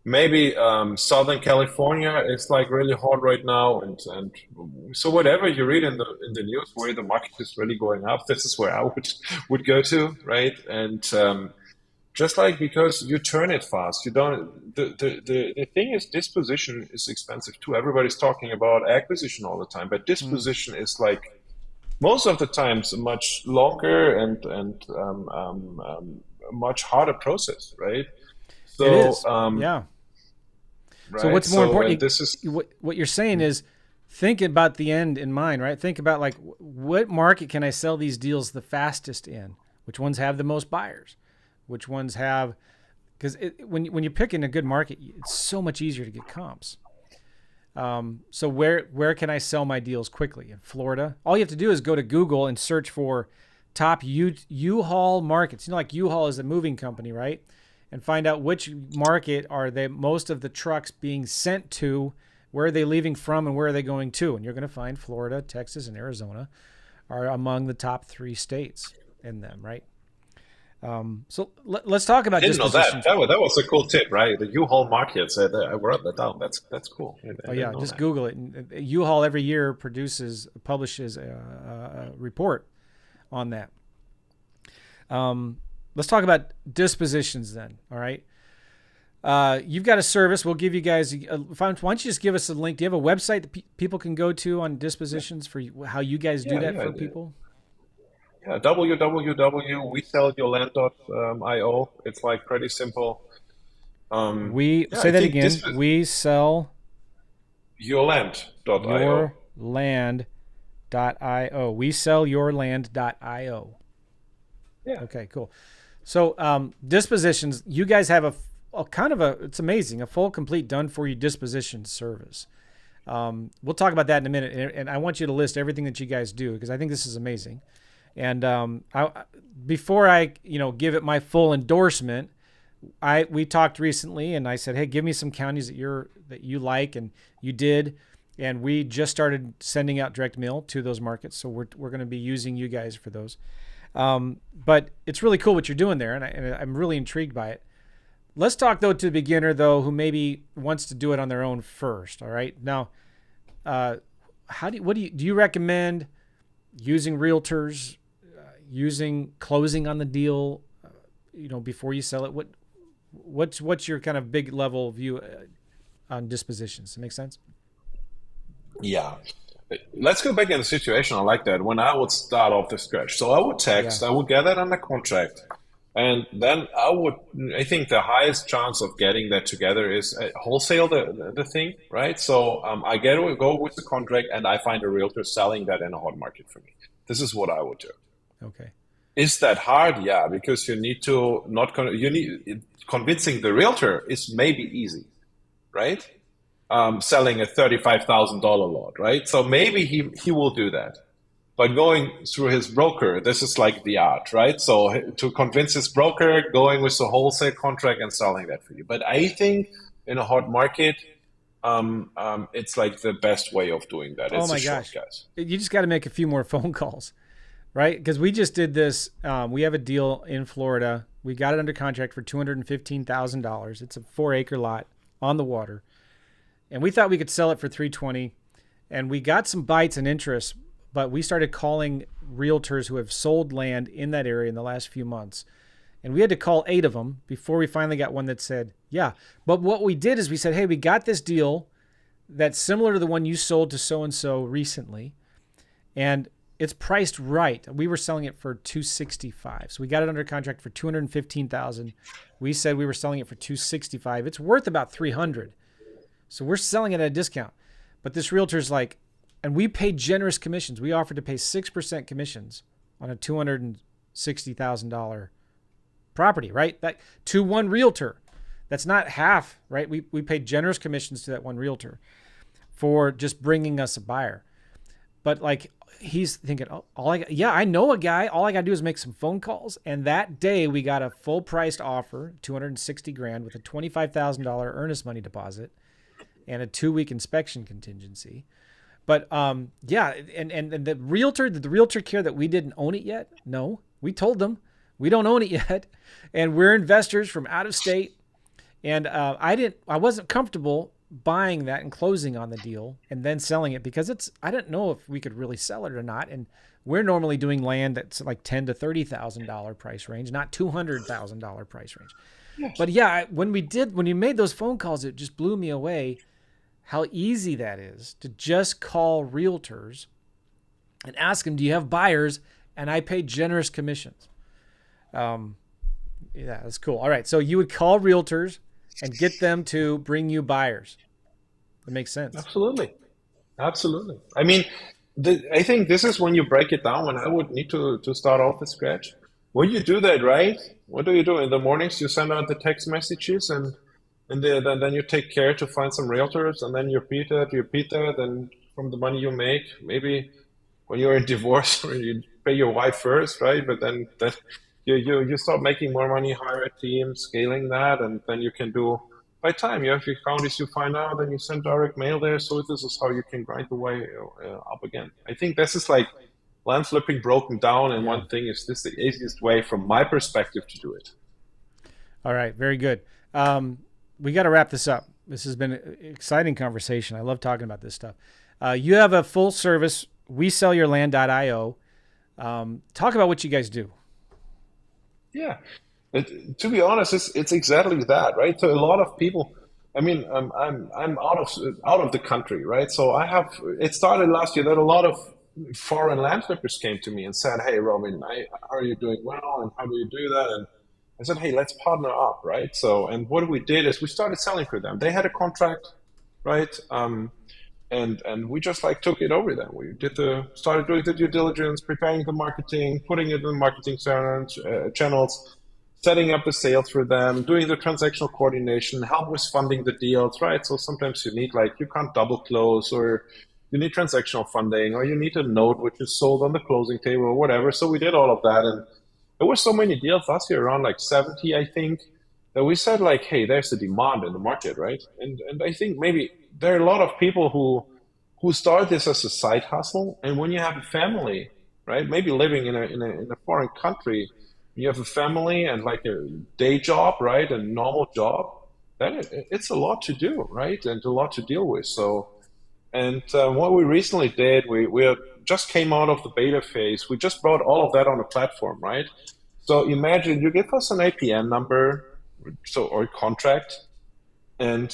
Maybe Southern California is like really hot right now, and so whatever you read in the news where the market is really going up, this is where I would go to, right? And just like because you turn it fast, you don't. The thing is, disposition is expensive too. Everybody's talking about acquisition all the time, but Mm, disposition is like most of the times a much longer and a much harder process, right? it So, is. Yeah. So right. what's more So, and important? this is, What you're saying is think about the end in mind, right? Think about like what market can I sell these deals the fastest in? Which ones have the most buyers? Which ones have because when you're picking a good market, it's so much easier to get comps. So where can I sell my deals quickly? In Florida, all you have to do is go to Google and search for top U-Haul markets. You know, like U-Haul is a moving company, right? And find out which market are they most of the trucks being sent to, where are they leaving from, and where are they going to? And you're going to find Florida, Texas, and Arizona are among the top three states in them, right? So let's talk I about didn't know that. dispositions. That was a cool tip, right? The U-Haul Market. I wrote that down. That's cool. I Oh didn't yeah, know just that. Google it. And U-Haul every year publishes a report on that. Let's talk about dispositions then. All right. You've got a service. We'll give you guys. Why don't you just give us a link? Do you have a website that people can go to on dispositions for how you guys do Yeah, that yeah, for people? yeah. www.wesellyyourland.io. It's like pretty simple. We Yeah, say I that think again. We sell yourland.io. your land.io. We sell your land.io. Yeah. Okay, cool. So dispositions, you guys have a kind of it's amazing, a full, complete, done for you disposition service. We'll talk about that in a minute, and I want you to list everything that you guys do because I think this is amazing. And before I give it my full endorsement, we talked recently, and I said, hey, give me some counties that you like, and you did. And we just started sending out direct mail to those markets, so we're going to be using you guys for those. But it's really cool what you're doing there, and I'm really intrigued by it. let's talk though to the beginner though who maybe wants to do it on their own first. All right. Now, uh, do you recommend using realtors, using closing on the deal, before you sell it? What's your kind of big level view on dispositions? Does that make sense? Yeah. Let's go back in the situation. I like that. When I would start off the scratch, so I would Yeah. text, I would get that under contract, and then I think the highest chance of getting that together is wholesale the thing, right? So I go with the contract, and I find a realtor selling that in a hot market for me. This is what I would do. Okay. Is that hard? Yeah, because you need to not con you need convincing the realtor is maybe easy, right? Selling a $35,000 lot, right? So maybe he will do that. But going through his broker, this is like the art, right? So to convince his broker, going with the wholesale contract and selling that for you. But I think in a hot market, it's like the best way of doing that. Oh It's a my gosh. shortcut. You just got to make a few more phone calls, right? Because we just did this. We have a deal in Florida. We got it under contract for $215,000. It's a 4-acre lot on the water, and we thought we could sell it for 320. And we got some bites and interest, but we started calling realtors who have sold land in that area in the last few months. And we had to call 8 of them before we finally got one that said, yeah. But what we did is we said, hey, we got this deal that's similar to the one you sold to so and so recently, and it's priced right. We were selling it for 265. So we got it under contract for 215,000. We said we were selling it for 265. It's worth about 300. So we're selling it at a discount. But this realtor's like, and we paid generous commissions. We offered to pay 6% commissions on a $260,000 property, right? That to one realtor. That's not half, right? We paid generous commissions to that one realtor for just bringing us a buyer. But like he's thinking, oh, I know a guy. All I got to do is make some phone calls. And that day we got a full priced offer, 260 grand with a $25,000 earnest money deposit and a 2-week inspection contingency. But yeah, and the realtor, did the realtor care that we didn't own it yet? No, we told them we don't own it yet, and we're investors from out of state. And I wasn't comfortable buying that and closing on the deal and then selling it because I didn't know if we could really sell it or not. And we're normally doing land that's like $10,000 to $30,000 price range, not $200,000 price range. Yes. But yeah, when you made those phone calls, it just blew me away how easy that is to just call realtors and ask them, do you have buyers? And I pay generous commissions. Yeah, that's cool. All right. So you would call realtors and get them to bring you buyers. That makes sense. Absolutely. Absolutely. I mean, I think this is when you break it down, when I would need to start off the scratch. When you do that, right? What do you do? In the mornings, you send out the text messages then you take care to find some realtors and then you repeat that. And from the money you make, maybe when you're in divorce, you pay your wife first, right? But then you start making more money, hire a team, scaling that, and then you can do by time you have your counties you find out, then you send direct mail there. So this is how you can grind the way up again. I think this is like land flipping broken down, and Yeah. one thing is this the easiest way from my perspective to do it. All right. Very good. We got to wrap this up. This has been an exciting conversation. I love talking about this stuff. You have a full service, WeSellYourLand.io. Talk about what you guys do. Yeah, to be honest, it's exactly that, right? So a lot of people, I mean, I'm out of the country, right? So I have it started last year that a lot of foreign land flippers came to me and said, "Hey, Robin, how are you doing well, and how do you do that?" And I said, "Hey, let's partner up, right?" So, and what we did is we started selling for them. They had a contract, right? And we just like took it over them. We started doing the due diligence, preparing the marketing, putting it in the marketing channels, setting up the sales for them, doing the transactional coordination, help with funding the deals, right? So sometimes you need like you can't double close, or you need transactional funding, or you need a note which is sold on the closing table or whatever. So we did all of that, and there were so many deals last year, around like 70, I think, that we said like, hey, there's a demand in the market, right? And I think maybe there are a lot of people who start this as a side hustle, and when you have a family, right, maybe living in a foreign country, you have a family and like a day job, right, a normal job, then it's a lot to do, right, and a lot to deal with. So, and what we recently did, we just came out of the beta phase. We just brought all of that on the platform, right? So imagine you give us an APN number, so or contract, and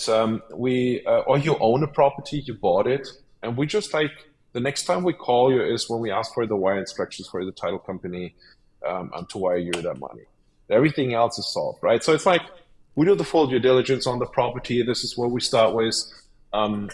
we or you own a property, you bought it, and we just like the next time we call you is when we ask for the wire instructions for the title company to wire you that money. Everything else is solved, right? So it's like we do the full due diligence on the property. This is where we start with. Then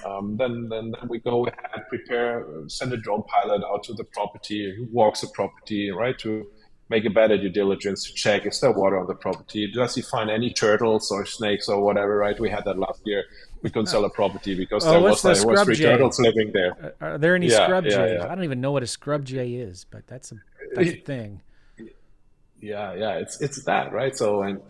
we go ahead, prepare, send a drone pilot out to the property, who walks the property, right, to make a better due diligence to check is there water on the property, does he find any turtles or snakes or whatever, right? We had that last year. We couldn't sell a property because Oh, what's the there was scrub three jay? turtles living there. Are there any Yeah, scrub yeah, jays? yeah. I don't even know what a scrub jay is, but that's a thing. Yeah, it's that, right? So and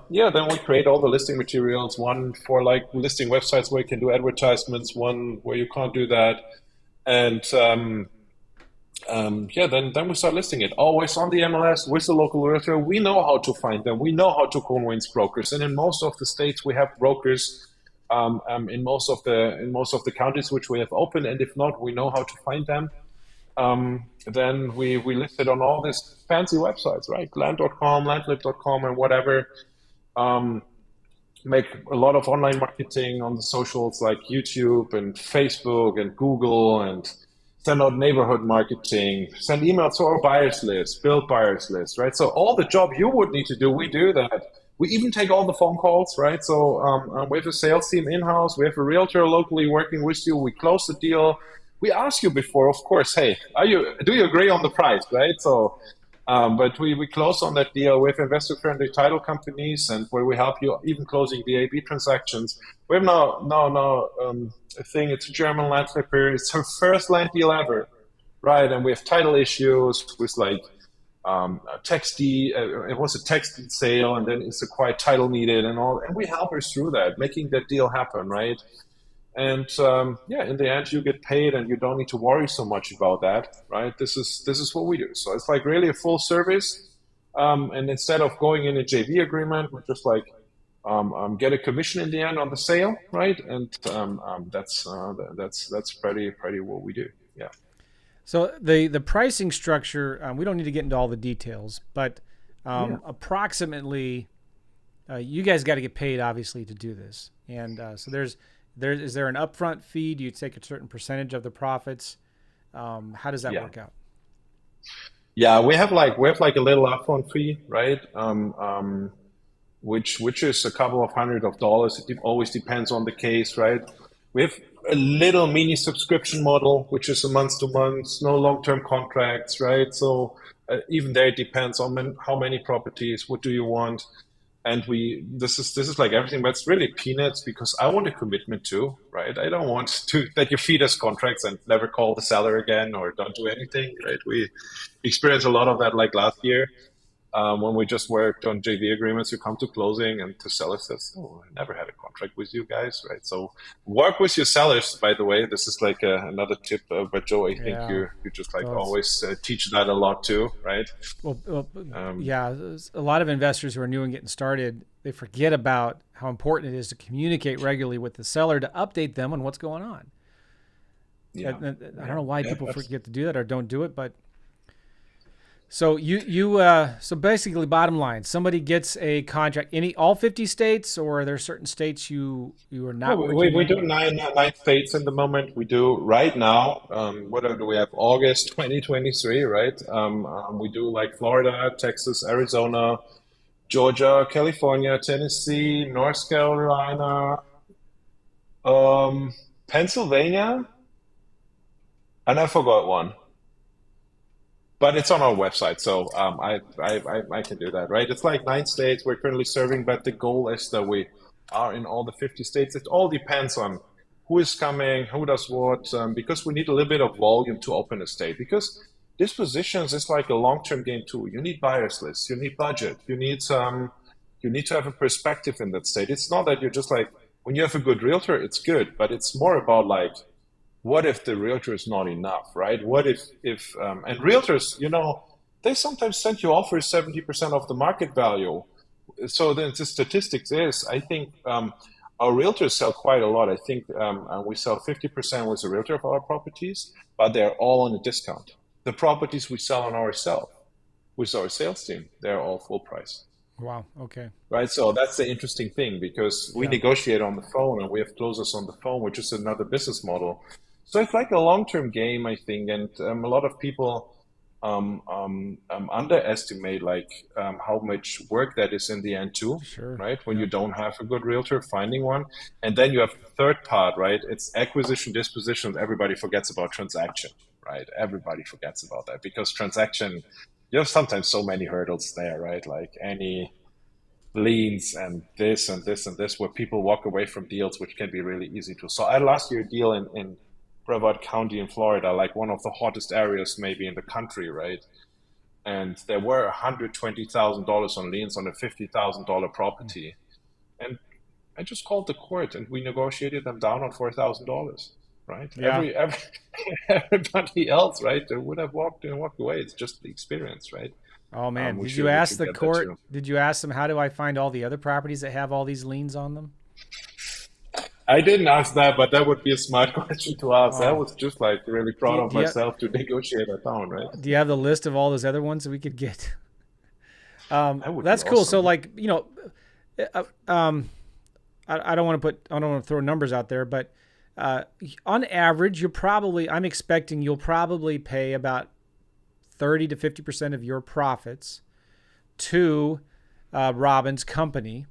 yeah, then we create all the listing materials. One for like listing websites where you can do advertisements. One where you can't do that, and yeah, then we start listing it. Always on the MLS with the local realtor. We know how to find them. We know how to convince brokers, and in most of the states we have brokers. In most of the counties which we have open, and if not, we know how to find them. Then we list it on all these fancy websites, right? Land.com, landlib.com, and whatever. Um, Make a lot of online marketing on the socials like YouTube and Facebook and Google, and send out neighborhood marketing, send emails to our buyers list, build buyers list, right? So all the job you would need to do, we do that. We even take all the phone calls, right? So we have a sales team in-house. We have a realtor locally working with you. We close the deal. We ask you before, of course, hey, do you agree on the price, right? So but we close on that deal with investor-friendly title companies, and where we help you even closing the AB transactions. We have now a thing. It's a German land flipper. It's her first land deal ever, right? And we have title issues with like a text deed. It was a text deed sale, and then it's a quiet title needed, and all. And we help her through that, making that deal happen, right? And yeah, in the end, you get paid, and you don't need to worry so much about that, right? This is what we do. So it's like really a full service. And instead of going in a JV agreement, we're just like get a commission in the end on the sale, right? And that's pretty what we do. Yeah. So the pricing structure, we don't need to get into all the details, but Yeah. approximately, you guys got to get paid obviously to do this, and so is there an upfront fee? Do you take a certain percentage of the profits? How does that Yeah. work out? Yeah, we have like a little upfront fee, right? Which is a couple of $100s. It always depends on the case, right? We have a little mini subscription model, which is a month to month, no long-term contracts, right? So even there, it depends on how many properties, what do you want, and this is like everything, but it's really peanuts because I want a commitment too, right? I don't want to that you feed us contracts and never call the seller again or don't do anything, right? We experienced a lot of that like last year when we just worked on JV agreements. You come to closing and the seller says, "Oh, I never had a contract with you guys," right? So work with your sellers. By the way, this is like another tip, but Joe, I think Yeah. you just like Well, always teach that a lot too, right? well, Um, yeah. A lot of investors who are new and getting started, they forget about how important it is to communicate regularly with the seller to update them on what's going on. yeah, I don't know why yeah, people that's, forget to do that or don't do it, but so so basically, bottom line, somebody gets a contract. All 50 states, or are there certain states you are No, not we, working we in? do nine states in the moment. We do right now. What do we have? August 2023, right? We do like Florida, Texas, Arizona, Georgia, California, Tennessee, North Carolina, um, Pennsylvania, and I forgot one. But it's on our website, so I can do that, right? It's like nine states we're currently serving, but the goal is that we are in all the 50 states. It all depends on who is coming, who does what, because we need a little bit of volume to open a state. Because dispositions is like a long-term game too. You need buyers lists, you need budget, you need to have a perspective in that state. It's not that you're just like when you have a good realtor, it's good, but it's more about like what if the realtor is not enough, right? What if and realtors, they sometimes send you offers 70% of the market value. So then the statistics is, I think our realtors sell quite a lot. I think we sell 50% with a realtor of our properties, but they're all on a discount. The properties we sell on ourselves with our sales team, they're all full price. Wow. Okay. Right, so that's the interesting thing because we Yeah. negotiate on the phone and we have closers on the phone, which is another business model. So it's like a long-term game, I think, and a lot of people underestimate like how much work that is in the end too, Sure. right? When you Yeah. don't have a good realtor, finding one, and then you have the third part, right? It's acquisition, disposition. Everybody forgets about transaction, right? Everybody forgets about that because transaction, you have sometimes so many hurdles there, right? Like any liens and this and this and this, where people walk away from deals, which can be really easy to. So I last year a deal in Brevard County in Florida, like one of the hottest areas maybe in the country, right? And there were $120,000 on liens on a $50,000 property, and I just called the court and we negotiated them down on $4,000. Right? Yeah. Everybody else, right, they would have walked in and walked away. It's just the experience, right? Oh man, We did you should ask the get that court? too. Did you ask them how do I find all the other properties that have all these liens on them? I didn't ask that, but that would be a smart question to ask. I Oh, was just like really do proud you, of do you myself to negotiate that down, right? do you have the list of all those other ones that we could get? That would be That's cool. So awesome. like uh, um, I don't want to throw numbers out there, but on average, I'm expecting you'll probably pay about 30 to 50% of your profits to Robin's company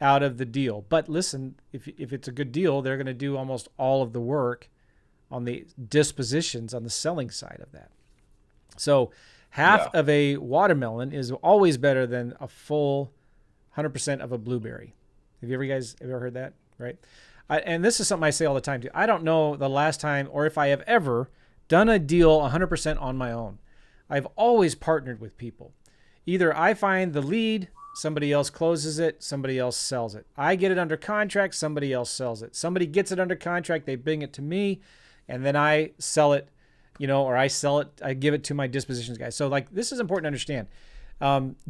out of the deal. But listen, if it's a good deal, they're going to do almost all of the work on the dispositions on the selling side of that. So half Yeah. of a watermelon is always better than a full 100% of a blueberry. Have you ever heard that? Right. And this is something I say all the time too. I don't know the last time or if I have ever done a deal 100% on my own. I've always partnered with people. Either I find the lead, somebody else closes it, somebody else sells it. I get it under contract, somebody else sells it. Somebody gets it under contract, they bring it to me, and then I sell it, or I sell it, I give it to my dispositions guy. So like this is important to understand.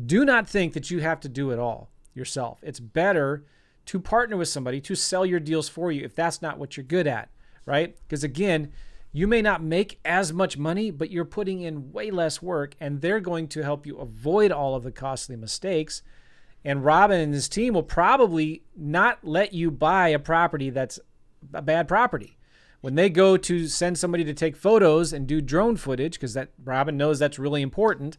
Do not think that you have to do it all yourself. It's better to partner with somebody to sell your deals for you if that's not what you're good at, right? Because again, you may not make as much money, but you're putting in way less work, and they're going to help you avoid all of the costly mistakes. And Robin and his team will probably not let you buy a property that's a bad property. When they go to send somebody to take photos and do drone footage, because that Robin knows that's really important,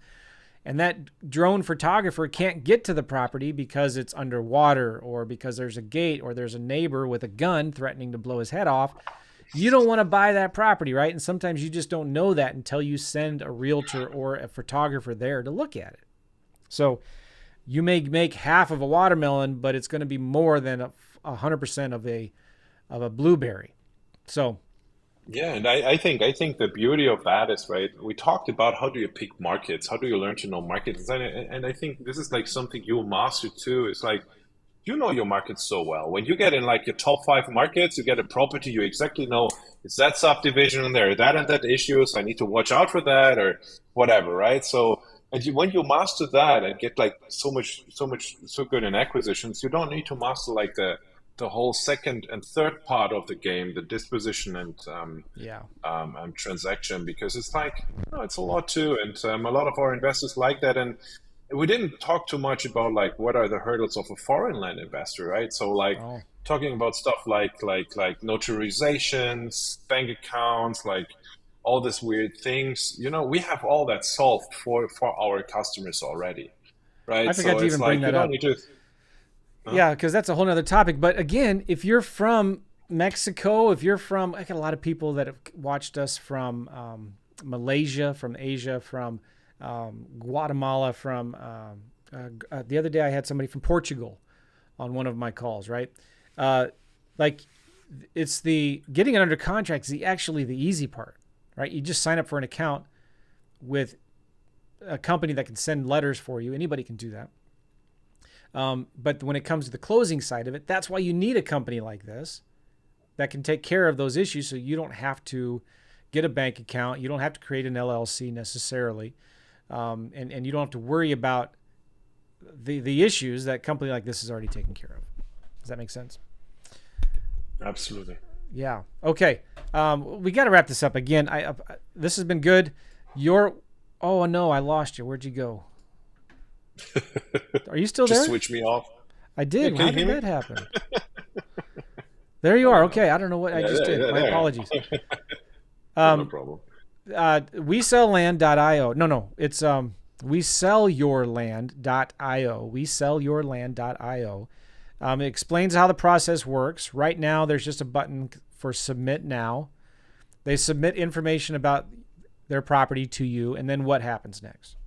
and that drone photographer can't get to the property because it's underwater or because there's a gate or there's a neighbor with a gun threatening to blow his head off, you don't want to buy that property, right? And sometimes you just don't know that until you send a realtor or a photographer there to look at it. So you may make half of a watermelon, but it's going to be more than 100% of a blueberry. So Yeah, and I think the beauty of that is, right, we talked about how do you pick markets, how do you learn to know markets, and I think this is like something you'll master too. It's like you know your market so well. When you get in like your top five markets, you get a property, you exactly know it's that subdivision and there are that and that issues. I need to watch out for that or whatever, right? So, and when you master that and get like so good in acquisitions, you don't need to master like the whole second and third part of the game, the disposition yeah, and transaction, because it's like, oh, it's a lot too, and a lot of our investors like that. And we didn't talk too much about like what are the hurdles of a foreign land investor, right? So like oh, talking about stuff like notarizations, bank accounts, like all these weird things. We have all that solved for our customers already, I right? forgot So to it's even bring like you that don't up. need to. Huh? Yeah, because that's a whole nother topic. But again, if you're from Mexico, if you're from, I got a lot of people that have watched us from Malaysia, from Asia, from Guatemala, from the other day I had somebody from Portugal on one of my calls, right? Uh, like it's the getting it under contract is actually the easy part, right? You just sign up for an account with a company that can send letters for you. Anybody can do that. But when it comes to the closing side of it, that's why you need a company like this that can take care of those issues so you don't have to get a bank account. You don't have to create an LLC necessarily. and you don't have to worry about the issues that a company like this is already taken care of. Does that make sense? Absolutely. Yeah. Okay. We got to wrap this up again. This has been good. Oh no, I lost you. Where'd you go? Are you still there? Just switch me off. I did. Yeah, How did that happen? There you are. Okay. I don't know what I just did. My apologies. No problem. WeSellLand.io. No. It's WeSellYourLand.io. WeSellYourLand.io. It explains how the process works. Right now, there's just a button for submit now. They submit information about their property to you, and then what happens next?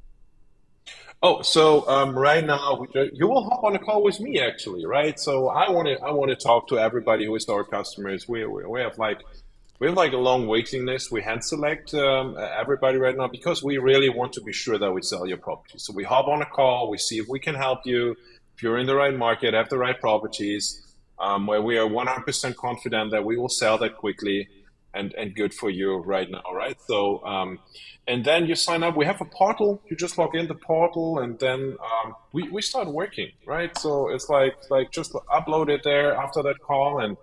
Oh, so right now you will hop on a call with me actually, right? So I want to talk to everybody who is our customers. We have like a long waiting list. We hand select everybody right now because we really want to be sure that we sell your property. So we hop on a call. We see if we can help you. If you're in the right market, have the right properties, where we are 100% confident that we will sell that quickly and good for you right now, right? So, and then you sign up. We have a portal. You just log in the portal, and then we start working, right? So it's like just upload it there after that call, and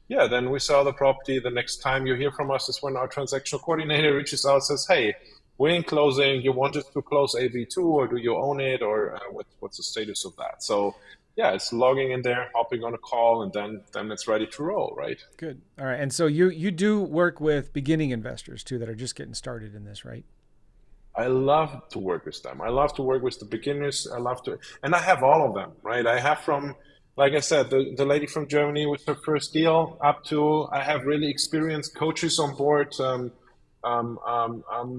yeah, then we sell the property. The next time you hear from us is when our transactional coordinator reaches out and says, "Hey, we're in closing. You want us to close AV2, or do you own it, or what's the status of that?" So yeah, it's logging in there, hopping on a call, and then it's ready to roll, right? Good. All right. And so you do work with beginning investors too that are just getting started in this, right? I love to work with them. I love to work with the beginners. And I have all of them, right? I have from, like I said, the lady from Germany with her first deal up to, I have really experienced coaches on board,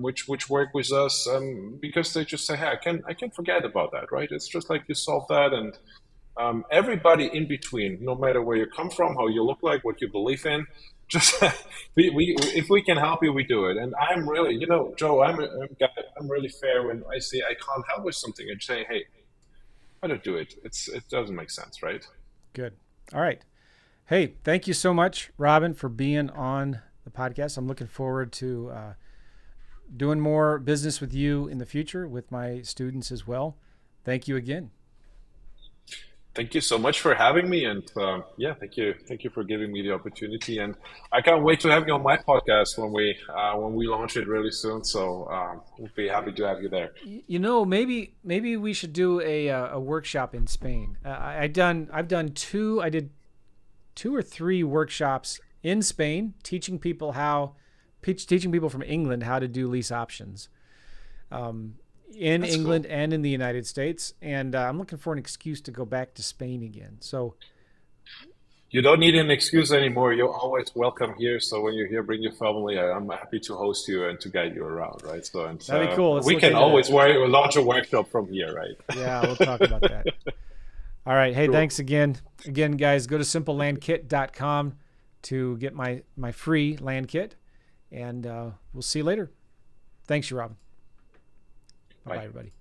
which work with us, because they just say, hey, I can forget about that, right? It's just like you solve that, and everybody in between, no matter where you come from, how you look like, what you believe in, just if we can help you, we do it. And I'm really, Joe, I'm really fair when I say I can't help with something and say, hey, I don't do it. It doesn't make sense, right? Good. All right. Hey, thank you so much, Robin, for being on the podcast. I'm looking forward to doing more business with you in the future with my students as well. Thank you again. Thank you so much for having me, and thank you for giving me the opportunity. And I can't wait to have you on my podcast when we launch it really soon. So we'll be happy to have you there. Maybe we should do a workshop in Spain. I did 2 or 3 workshops in Spain, teaching people from England how to do lease options. That's England cool. And in the United States. And I'm looking for an excuse to go back to Spain again. So you don't need an excuse anymore. You're always welcome here. So when you're here, bring your family. I'm happy to host you and to guide you around, right? So that'd be cool. We can always launch a workshop from here, right? Yeah, we'll talk about that. All right. Hey, cool. Thanks again. Again, guys, go to simplelandkit.com to get my free land kit. And we'll see you later. Thanks, Robin. Bye, everybody.